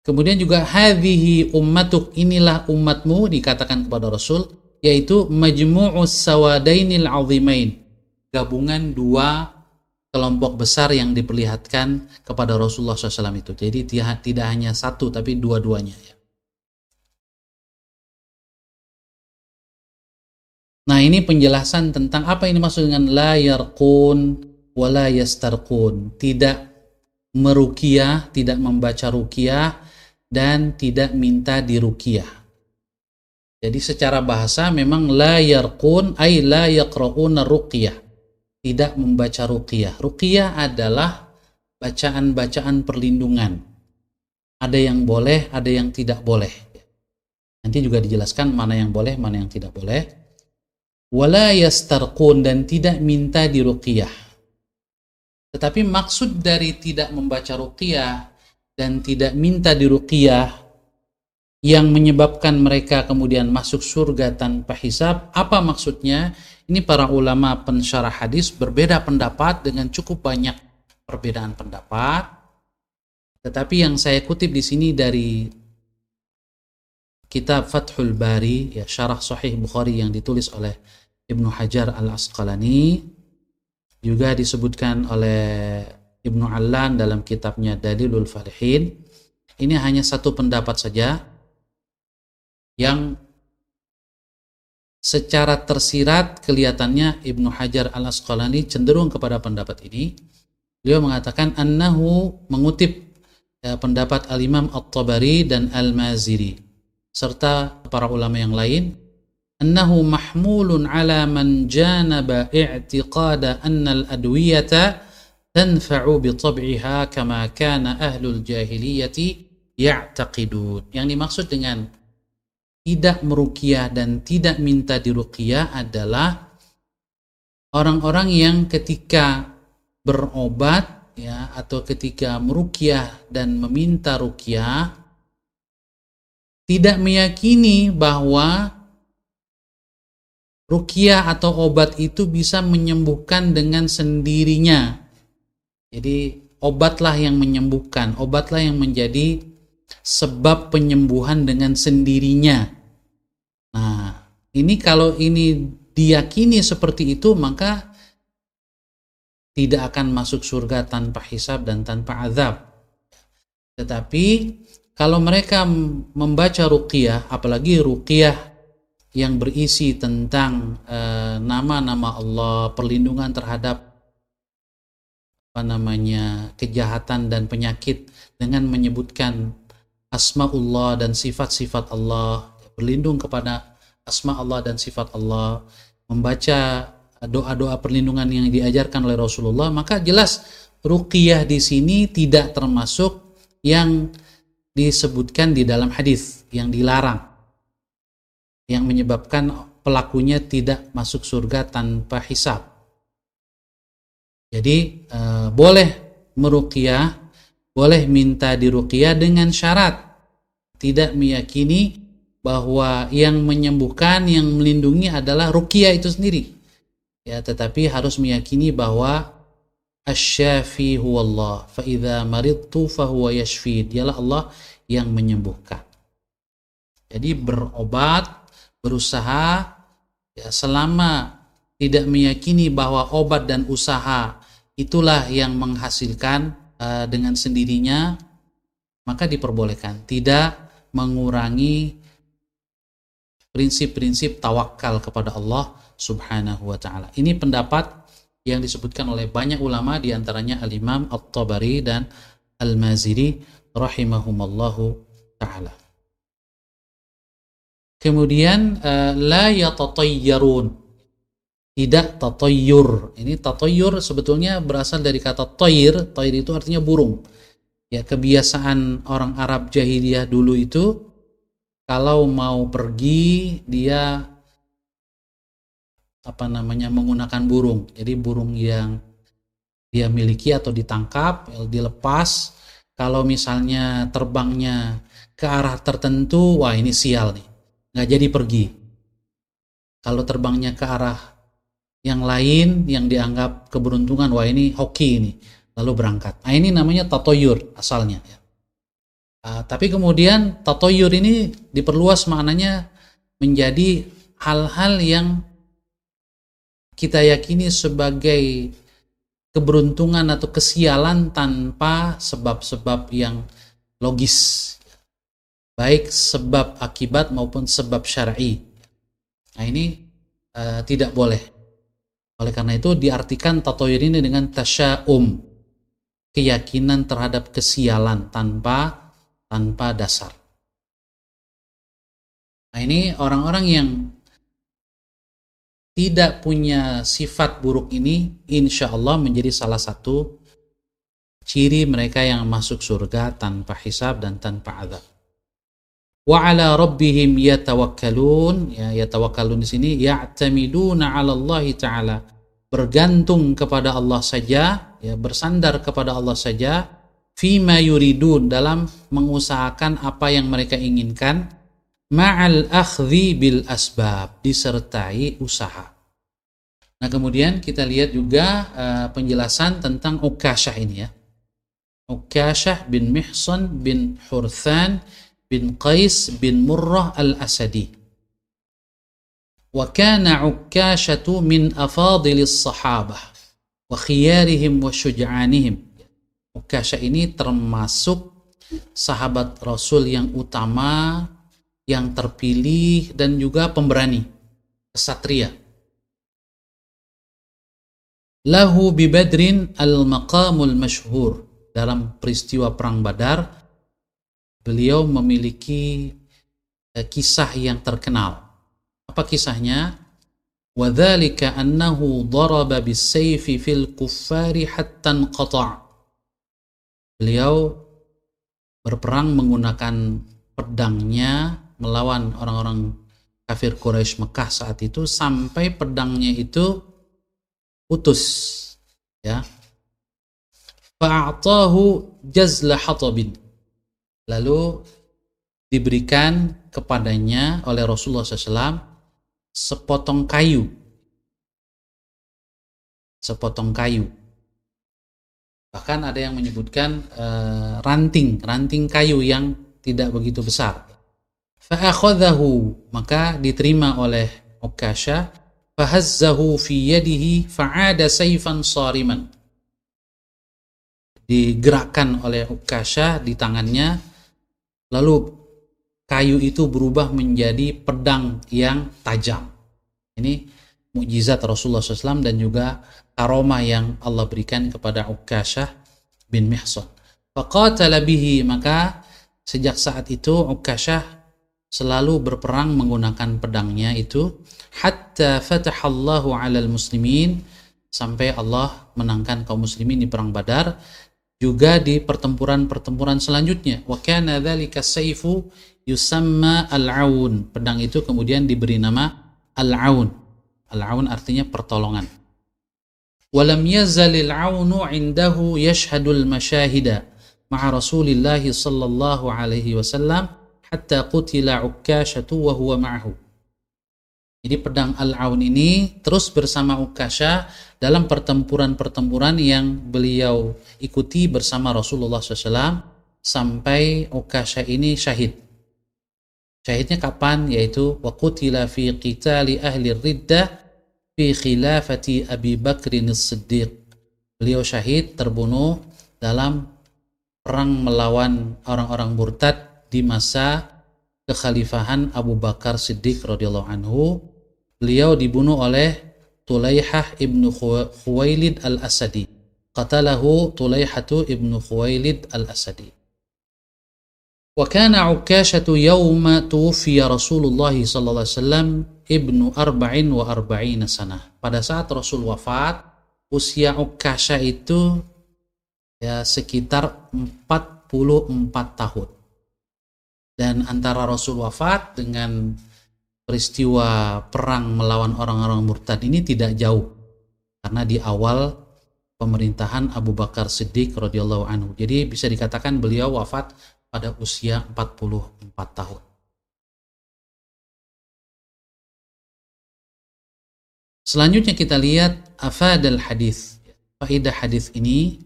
Kemudian juga hadhihi ummatuk, inilah umatmu, dikatakan kepada Rasul, yaitu majmu'us sawadainil azimain, gabungan dua kelompok besar yang diperlihatkan kepada Rasulullah SAW itu. Jadi tidak hanya satu, tapi dua-duanya ya. Nah, ini penjelasan tentang apa ini maksud dengan la yarqun wa la yastarqun, tidak meruqyah, tidak membaca ruqyah, dan tidak minta diruqyah. Jadi secara bahasa memang la yarqun ay la yaqra'una ruqyah, tidak membaca ruqyah. Ruqyah adalah bacaan-bacaan perlindungan. Ada yang boleh, ada yang tidak boleh. Nanti juga dijelaskan mana yang boleh, mana yang tidak boleh. Wala yastarqun, dan tidak minta diruqyah. Tetapi maksud dari tidak membaca ruqyah dan tidak minta diruqyah yang menyebabkan mereka kemudian masuk surga tanpa hisab, apa maksudnya? Ini para ulama pensyarah hadis berbeda pendapat dengan cukup banyak perbedaan pendapat. Tetapi yang saya kutip di sini dari kitab Fathul Bari, ya, syarah Sahih Bukhari yang ditulis oleh Ibnu Hajar Al-Asqalani, juga disebutkan oleh Ibnu Allan dalam kitabnya Dalilul Falihin. Ini hanya satu pendapat saja yang secara tersirat kelihatannya Ibnu Hajar Al-Asqalani cenderung kepada pendapat ini. Beliau mengatakan annahu, mengutip pendapat Al-Imam At-Tabari dan Al-Maziri serta para ulama yang lain, annahu mahmulun ala man janaba i'tiqada anna al-adwiyata tanfa'u bi tab'iha kama kana ahlul jahiliyati ya'taqidun. Yang dimaksud dengan tidak meruqyah dan tidak minta diruqyah adalah orang-orang yang ketika berobat ya, atau ketika meruqyah dan meminta ruqyah tidak meyakini bahwa ruqyah atau obat itu bisa menyembuhkan dengan sendirinya. Jadi obatlah yang menyembuhkan, obatlah yang menjadi sebab penyembuhan dengan sendirinya. Nah, ini kalau ini diyakini seperti itu, maka tidak akan masuk surga tanpa hisab dan tanpa azab. Tetapi kalau mereka membaca ruqyah, apalagi ruqyah yang berisi tentang nama-nama Allah, perlindungan terhadap kejahatan dan penyakit dengan menyebutkan asmaullah dan sifat-sifat Allah, berlindung kepada asma Allah dan sifat Allah, membaca doa-doa perlindungan yang diajarkan oleh Rasulullah, maka jelas ruqyah di sini tidak termasuk yang disebutkan di dalam hadis yang dilarang, yang menyebabkan pelakunya tidak masuk surga tanpa hisab. Jadi boleh meruqyah, boleh minta diruqyah dengan syarat tidak meyakini bahwa yang menyembuhkan, yang melindungi adalah ruqyah itu sendiri. Ya, tetapi harus meyakini bahwa asy-syafi huwallah, fa idza maridtu fa huwa yashfi. Dialah Allah yang menyembuhkan. Jadi berobat, berusaha, ya, selama tidak meyakini bahwa obat dan usaha itulah yang menghasilkan dengan sendirinya, maka diperbolehkan. Tidak mengurangi prinsip-prinsip tawakal kepada Allah Subhanahu wa ta'ala. Ini pendapat yang disebutkan oleh banyak ulama, diantaranya Al-Imam At-Tabari dan Al-Maziri rahimahumallahu ta'ala. Kemudian la yatatayyarun, tidak tatayyur. Ini tatayyur sebetulnya berasal dari kata tayr. Tayr itu artinya burung. Ya, kebiasaan orang Arab jahiliyah dulu itu kalau mau pergi dia menggunakan burung. Jadi burung yang dia miliki atau ditangkap, dilepas. Kalau misalnya terbangnya ke arah tertentu, wah ini sial nih, nggak jadi pergi. Kalau terbangnya ke arah yang lain yang dianggap keberuntungan, wah ini hoki ini, lalu berangkat. Nah, ini namanya tatoyur asalnya. Tapi kemudian tatoyur ini diperluas maknanya menjadi hal-hal yang kita yakini sebagai keberuntungan atau kesialan tanpa sebab-sebab yang logis, baik sebab akibat maupun sebab syar'i. Nah, ini tidak boleh. Oleh karena itu diartikan tatoyur ini dengan tasya'um, keyakinan terhadap kesialan tanpa dasar. Nah, ini orang-orang yang tidak punya sifat buruk ini, insya Allah menjadi salah satu ciri mereka yang masuk surga tanpa hisab dan tanpa azab. Wa ala rabbihim yatawakkalun. Ya, yatawakkalun di sini ya'tamiduna 'ala Allah taala, bergantung kepada Allah saja, ya, bersandar kepada Allah saja, fima yuridun, dalam mengusahakan apa yang mereka inginkan, ma'al akhdhi bil asbab, disertai usaha. Nah, kemudian kita lihat juga penjelasan tentang Ukasyah ini, ya. Ukasyah bin Mihsan bin Hurthan bin Qais bin Murrah al-Asadi. Wa kana Ukasyatu min afadilis sahabah wa khiyarihim wa syuj'anihim. Ukasyah ini termasuk sahabat Rasul yang utama, yang terpilih, dan juga pemberani, kesatria. Lahu bi Badrin al-maqamul masyhur. Dalam peristiwa perang Badar, beliau memiliki kisah yang terkenal. Apa kisahnya? Wa dzalika annahu daraba bis-sayfi fil kuffari hatta inqata'. Beliau berperang menggunakan pedangnya melawan orang-orang kafir Quraisy Mekah saat itu sampai pedangnya itu putus, ya. Fa'atahu jazla hatabin, lalu diberikan kepadanya oleh Rasulullah SAW sepotong kayu. Sepotong kayu. Bahkan ada yang menyebutkan ranting kayu yang tidak begitu besar. Fa'akhadhahu, maka diterima oleh Ukasyah, fahazzahu fi yadihi fa'ada sayfan sariman. Digerakkan oleh Ukasyah di tangannya, lalu kayu itu berubah menjadi pedang yang tajam. Ini mukjizat Rasulullah SAW dan juga karomah yang Allah berikan kepada Ukasyah bin Mihsan. Faqatala bihi, maka sejak saat itu Ukasyah selalu berperang menggunakan pedangnya itu, hatta fatahallahu 'alal muslimin, sampai Allah menangkan kaum muslimin di perang Badar, juga di pertempuran-pertempuran selanjutnya. Wa kana dzalika sayfu yusamma al-aun, pedang itu kemudian diberi nama al-aun. Al-aun artinya pertolongan. Walam yazalil aunu indahu yashhadul masyahida ma'a Rasulillah sallallahu alaihi wasallam hatta qutila Ukasyatu wa huwa ma'ahu. Jadi pedang al-aun ini terus bersama Ukasyah dalam pertempuran-pertempuran yang beliau ikuti bersama Rasulullah SAW sampai Ukasyah ini syahid. Syahidnya kapan? Yaitu wa qutila fi qitali ahli riddah fi khilafati Abi Bakrin as-Siddiq. Beliau syahid, terbunuh dalam perang melawan orang-orang murtad di masa kekhalifahan Abu Bakar Siddiq radhiyallahu anhu. Beliau dibunuh oleh Tulaihah ibnu Khuwailid al-Asadi. Qatalahu Tulaihatu ibnu Khuwailid al-Asadi. Wa kana Ukasyatu yawma tuwfiya Rasulullah sallallahu alaihi wasallam ibnu 44 sanah. Pada saat Rasul wafat, usia Ukasyah itu ya sekitar 44 tahun. Dan antara Rasul wafat dengan peristiwa perang melawan orang-orang murtad ini tidak jauh, karena di awal pemerintahan Abu Bakar Siddiq radhiyallahu anhu. Jadi bisa dikatakan beliau wafat pada usia 44 tahun. Selanjutnya kita lihat afadal hadis. Faedah hadis ini,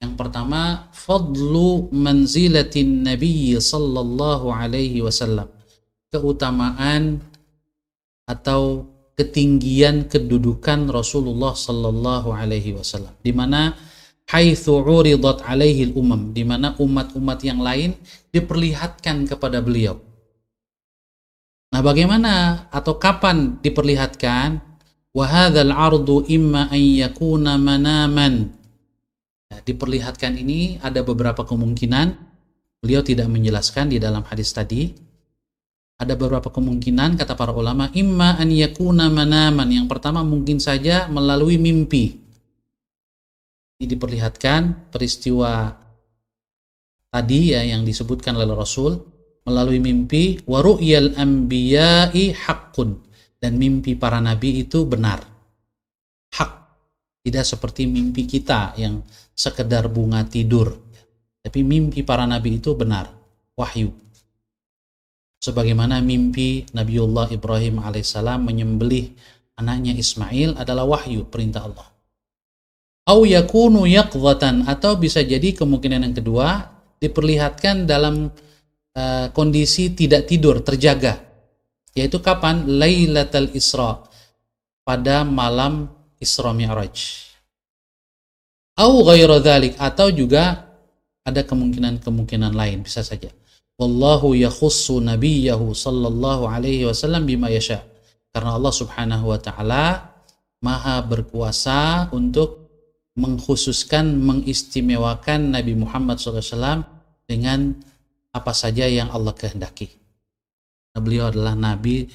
yang pertama, fadlu manzilatin Nabi sallallahu alaihi wasallam. Keutamaan atau ketinggian kedudukan Rasulullah sallallahu alaihi wasallam, di mana haitsu uridat alaihi al-umam, di mana umat-umat yang lain diperlihatkan kepada beliau. Nah, bagaimana atau kapan diperlihatkan? Wa hadzal 'ardu imma an yakuna manaman. Nah, diperlihatkan ini ada beberapa kemungkinan. Beliau tidak menjelaskan di dalam hadis tadi. Ada beberapa kemungkinan, kata para ulama, imma an yakuna manaman. Yang pertama mungkin saja melalui mimpi. Ini diperlihatkan peristiwa tadi ya yang disebutkan oleh Rasul melalui mimpi. Wa ru'yal anbiya'i haqqun, dan mimpi para nabi itu benar, hak, tidak seperti mimpi kita yang sekedar bunga tidur, tapi mimpi para nabi itu benar, wahyu. Sebagaimana mimpi Nabiullah Ibrahim alaihissalam menyembelih anaknya Ismail adalah wahyu, perintah Allah. Au yakunu yaqdhatan, atau bisa jadi kemungkinan yang kedua diperlihatkan dalam kondisi tidak tidur, terjaga. Yaitu kapan? Lailatul Isra, pada malam Isra Mi'raj. Au ghairu dzalik, atau juga ada kemungkinan lain, bisa saja. Wallahu yakhussu nabiyahu sallallahu alaihi wasallam bima yasha. Karena Allah Subhanahu wa taala Maha berkuasa untuk mengkhususkan, mengistimewakan Nabi Muhammad SAW dengan apa saja yang Allah kehendaki. Beliau adalah Nabi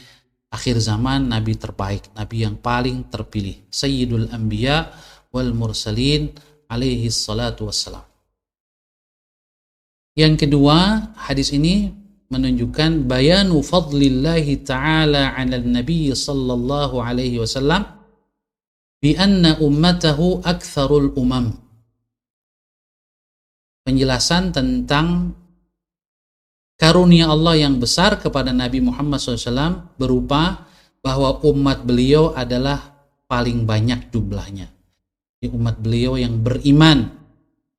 akhir zaman, Nabi terbaik, Nabi yang paling terpilih, Sayyidul Anbiya wal Mursalin alaihi salatu wassalam. Yang kedua, hadis ini menunjukkan bayanu fadlillahi ta'ala 'alal nabiy sallallahu alaihi wasallam bi anna ummatahu aktsarul umam. Penjelasan tentang karunia Allah yang besar kepada Nabi Muhammad SAW berupa bahwa umat beliau adalah paling banyak jumlahnya. Umat beliau yang beriman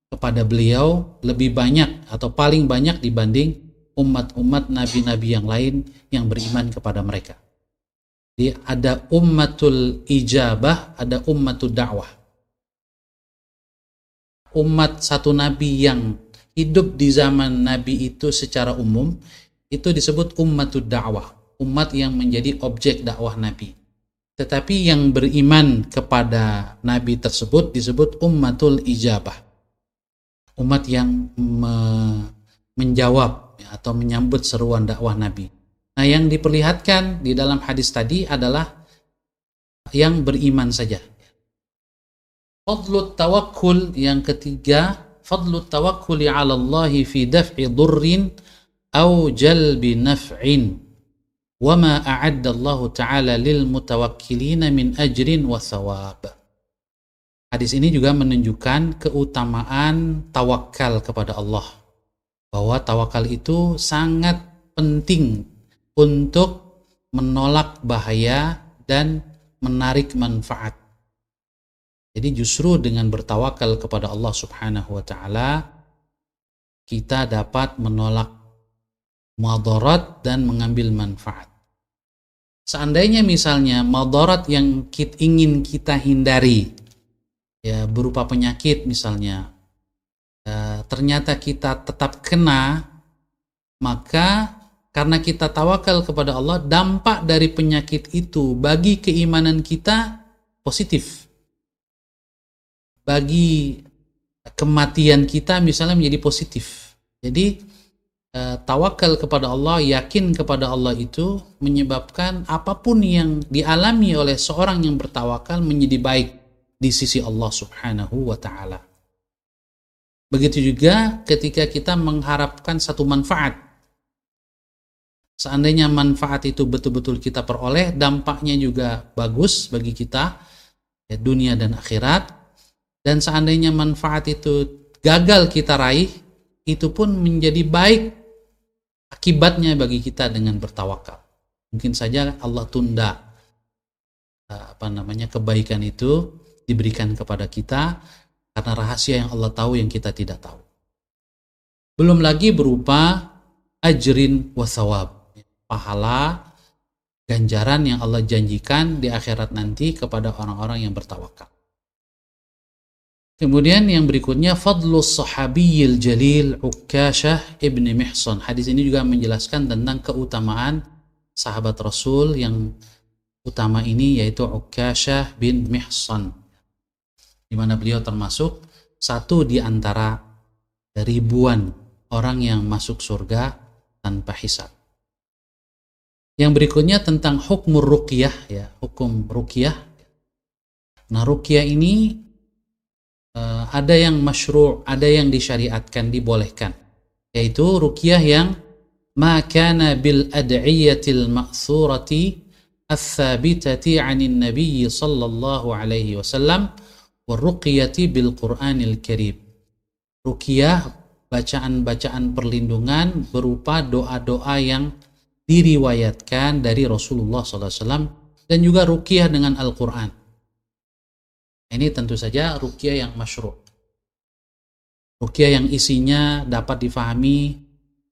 kepada beliau lebih banyak atau paling banyak dibanding umat-umat nabi-nabi yang lain yang beriman kepada mereka. Jadi ada ummatul ijabah, ada ummatul da'wah. Umat satu nabi yang hidup di zaman nabi itu secara umum itu disebut ummatul da'wah, umat yang menjadi objek dakwah nabi. Tetapi yang beriman kepada nabi tersebut disebut ummatul ijabah, umat yang menjawab atau menyambut seruan dakwah nabi. Nah, yang diperlihatkan di dalam hadis tadi adalah yang beriman saja. Fadlut tawakkul yang ketiga, fadlut tawakkuli 'ala Allah fi daf'i dhurrin aw jalbi naf'in wa ma a'adda Allah ta'ala lil mutawakkilina min ajrin wa thawab. Hadis ini juga menunjukkan keutamaan tawakal kepada Allah, bahwa tawakal itu sangat penting untuk menolak bahaya dan menarik manfaat. Jadi justru dengan bertawakal kepada Allah Subhanahu wa taala kita dapat menolak madarat dan mengambil manfaat. Seandainya misalnya madarat yang ingin kita hindari, ya berupa penyakit misalnya, ternyata kita tetap kena, maka karena kita tawakal kepada Allah, dampak dari penyakit itu bagi keimanan kita positif. Bagi kematian kita misalnya menjadi positif. Jadi tawakal kepada Allah, yakin kepada Allah itu menyebabkan apapun yang dialami oleh seorang yang bertawakal menjadi baik di sisi Allah Subhanahu wa ta'ala. Begitu juga ketika kita mengharapkan satu manfaat. Seandainya manfaat itu betul-betul kita peroleh, dampaknya juga bagus bagi kita, ya, dunia dan akhirat. Dan seandainya manfaat itu gagal kita raih, itu pun menjadi baik akibatnya bagi kita dengan bertawakal. Mungkin saja Allah tunda kebaikan itu diberikan kepada kita karena rahasia yang Allah tahu yang kita tidak tahu. Belum lagi berupa ajrin wa thawab, pahala, ganjaran yang Allah janjikan di akhirat nanti kepada orang-orang yang bertawakal. Kemudian yang berikutnya, fadlus sahabiyil jalil Ukkashah ibn Mihsan. Hadis ini juga menjelaskan tentang keutamaan sahabat Rasul yang utama ini, yaitu Ukkashah bin Mihsan, di mana beliau termasuk satu di antara ribuan orang yang masuk surga tanpa hisab. Yang berikutnya tentang hukum ruqyah, ya, hukum ruqyah. Nah, ruqyah ini ada yang masyru', ada yang disyariatkan, dibolehkan, yaitu ruqyah yang ma kana bil ad'iyatil ma'thurati ats-tsabitati 'anil nabiy sallallahu alaihi wasallam wa ruqyati bil Qur'anil Karim. Ruqyah, bacaan-bacaan perlindungan berupa doa-doa yang diriwayatkan dari Rasulullah SAW, dan juga ruqyah dengan Al-Quran. Ini tentu saja ruqyah yang masyru'. Ruqyah yang isinya dapat difahami,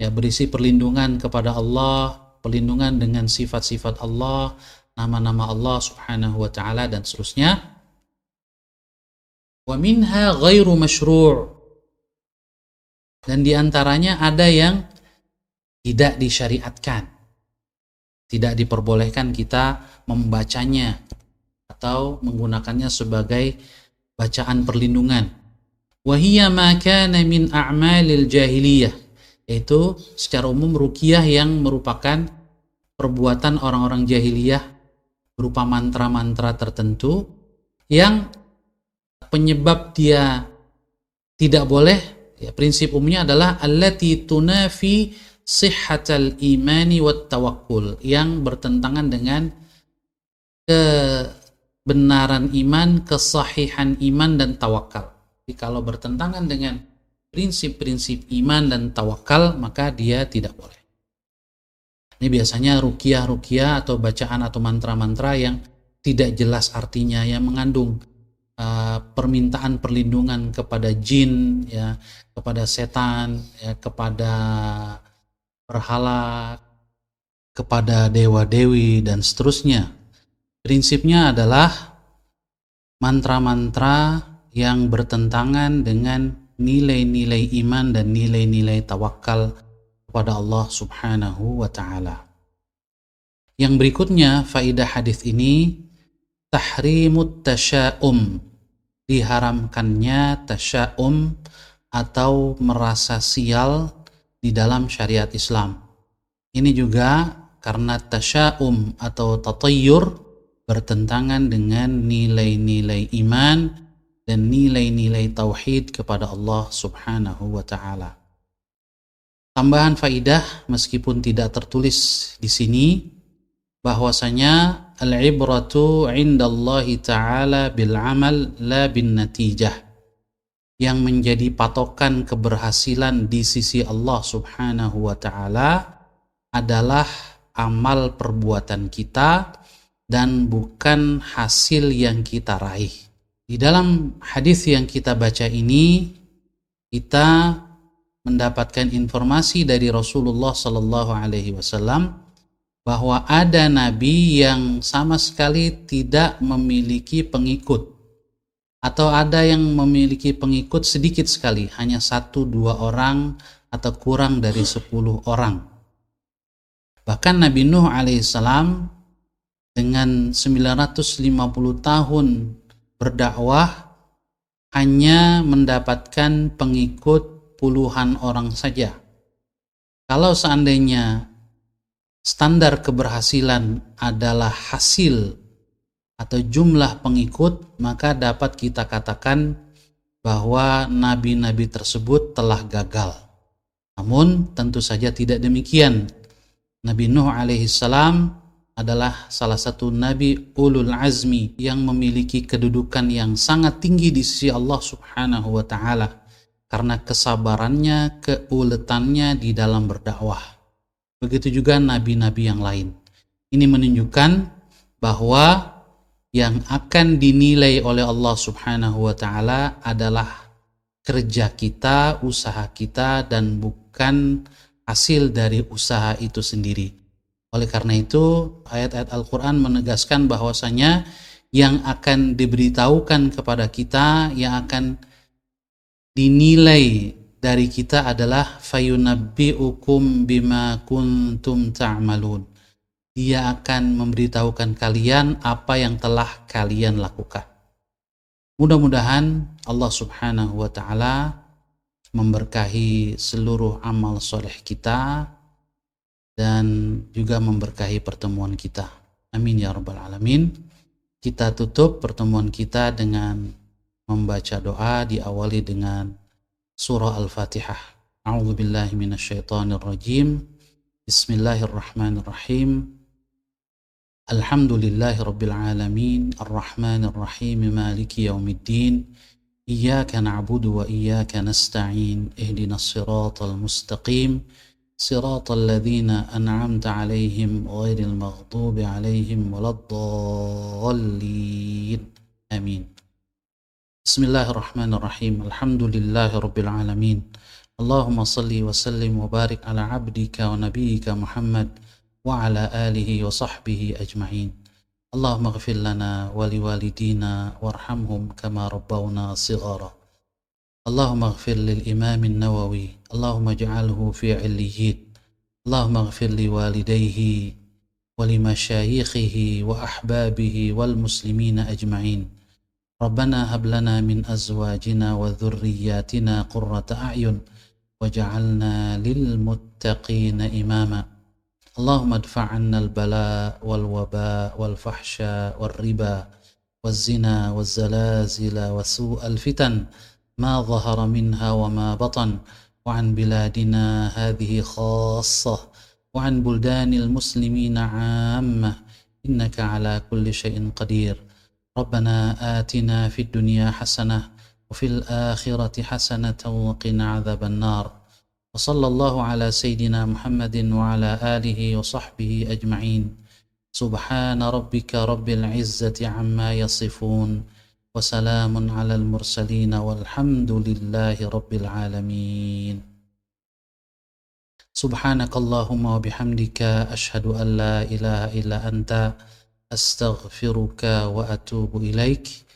ya, berisi perlindungan kepada Allah, perlindungan dengan sifat-sifat Allah, nama-nama Allah Subhanahu wa ta'ala, dan seterusnya. Wa minha ghairu masyru'. Dan diantaranya ada yang tidak disyariatkan, tidak diperbolehkan kita membacanya atau menggunakannya sebagai bacaan perlindungan. Wahiyya ma kana min a'malil jahiliyah, yaitu secara umum ruqyah yang merupakan perbuatan orang-orang jahiliyah berupa mantra-mantra tertentu yang penyebab dia tidak boleh, ya, prinsip umumnya adalah allati tunafi sihhatal imani wat tawakkul, yang bertentangan dengan kebenaran iman, kesahihan iman dan tawakal. Jadi kalau bertentangan dengan prinsip-prinsip iman dan tawakal, maka dia tidak boleh. Ini biasanya ruqyah atau bacaan atau mantra-mantra yang tidak jelas artinya, yang mengandung permintaan perlindungan kepada jin, ya, kepada setan, ya, kepada berhala, kepada dewa-dewi dan seterusnya. Prinsipnya adalah mantra-mantra yang bertentangan dengan nilai-nilai iman dan nilai-nilai tawakal kepada Allah Subhanahu wa ta'ala. Yang berikutnya, faidah hadis ini, tahrimut tasya'um, diharamkannya tasya'um atau merasa sial di dalam syariat Islam. Ini juga karena tasya'um atau tatayyur bertentangan dengan nilai-nilai iman dan nilai-nilai tauhid kepada Allah Subhanahu wa ta'ala. Tambahan faidah, meskipun tidak tertulis di sini, bahwasanya al-ibratu indallahi ta'ala bil amal la bin natijah. Yang menjadi patokan keberhasilan di sisi Allah Subhanahu wa ta'ala adalah amal perbuatan kita dan bukan hasil yang kita raih. Di dalam hadis yang kita baca ini, kita mendapatkan informasi dari Rasulullah sallallahu alaihi wasallam bahwa ada nabi yang sama sekali tidak memiliki pengikut, atau ada yang memiliki pengikut sedikit sekali, hanya 1-2 orang atau kurang dari 10 orang. Bahkan Nabi Nuh alaihissalam dengan 950 tahun berdakwah hanya mendapatkan pengikut puluhan orang saja. Kalau seandainya standar keberhasilan adalah hasil atau jumlah pengikut, maka dapat kita katakan bahwa nabi-nabi tersebut telah gagal. Namun tentu saja tidak demikian. Nabi Nuh alaihissalam adalah salah satu nabi ulul azmi yang memiliki kedudukan yang sangat tinggi di sisi Allah Subhanahu wa ta'ala karena kesabarannya, keuletannya di dalam berdakwah. Begitu juga nabi-nabi yang lain. Ini menunjukkan bahwa yang akan dinilai oleh Allah Subhanahu wa ta'ala adalah kerja kita, usaha kita, dan bukan hasil dari usaha itu sendiri. Oleh karena itu, ayat-ayat Al-Quran menegaskan bahwasanya yang akan diberitahukan kepada kita, yang akan dinilai dari kita adalah fayunabbi'ukum bima kuntum ta'malun. Dia akan memberitahukan kalian apa yang telah kalian lakukan. Mudah-mudahan Allah Subhanahu wa ta'ala memberkahi seluruh amal soleh kita dan juga memberkahi pertemuan kita. Amin ya rabbal alamin. Kita tutup pertemuan kita dengan membaca doa, diawali dengan surah Al-Fatihah. A'udzu billahi minasyaitonir rajim. Bismillahirrahmanirrahim. Alhamdulillahi rabbil alamin, arrahmanir rahim, maliki yaumiddin. Iyyaka na'budu wa iyyaka nasta'in. Ihdinas siratal mustaqim. Siratal ladzina an'amta 'alaihim ghairil maghdubi 'alaihim waladdallin. Amin. Bismillahirrahmanirrahim. Alhamdulillahi rabbil alamin. Allahumma salli wa sallim wa barik ala abdika wa nabiyyika Muhammad wa ala alihi wa sahbihi ajma'in. Allahumma ighfir lana wa liwalidina warhamhum kama rabbawna shighara. Allahumma ighfir lil imam an-Nawawi. Allahumma ij'alhu fi 'illiyyin. Allahumma ighfir li walidayhi wa li masyayikhihi wa ahbabihi wal muslimina ajma'in. Rabbana hab lana min azwajina wa dhurriyyatina qurrata a'yun waj'alna lil muttaqina imama. Allahumma adfa' 'anna al-bala' wal waba' wal fahsya wal riba waz zina waz zalazila wa su'al fitan ma dhahara minha wa ma batan wa 'an biladina hadhihi khassah wa 'an buldanil muslimina 'ammah innaka 'ala kulli syai'in qadir. Rabbana atina fid dunya hasanah wa fil akhirati hasanatan wa qina adzaban nar. Wa sallallahu ala sayyidina Muhammadin wa ala alihi wa sahbihi ajma'in. Subhana rabbika rabbil izzati amma yasifun. Wa salamun alal mursalin walhamdulillahi rabbil alamin. Subhanakallahumma wa bihamdika ashhadu an la ilaha illa anta astaghfiruka wa atubu ilaik.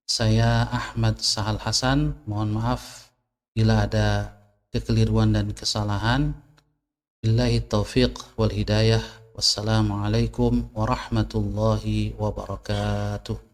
Saya Ahmad Sahal Hasan, mohon maaf bila ada kekeliruan dan kesalahan. Billahi taufiq wal hidayah. Wassalamualaikum warahmatullahi wabarakatuh.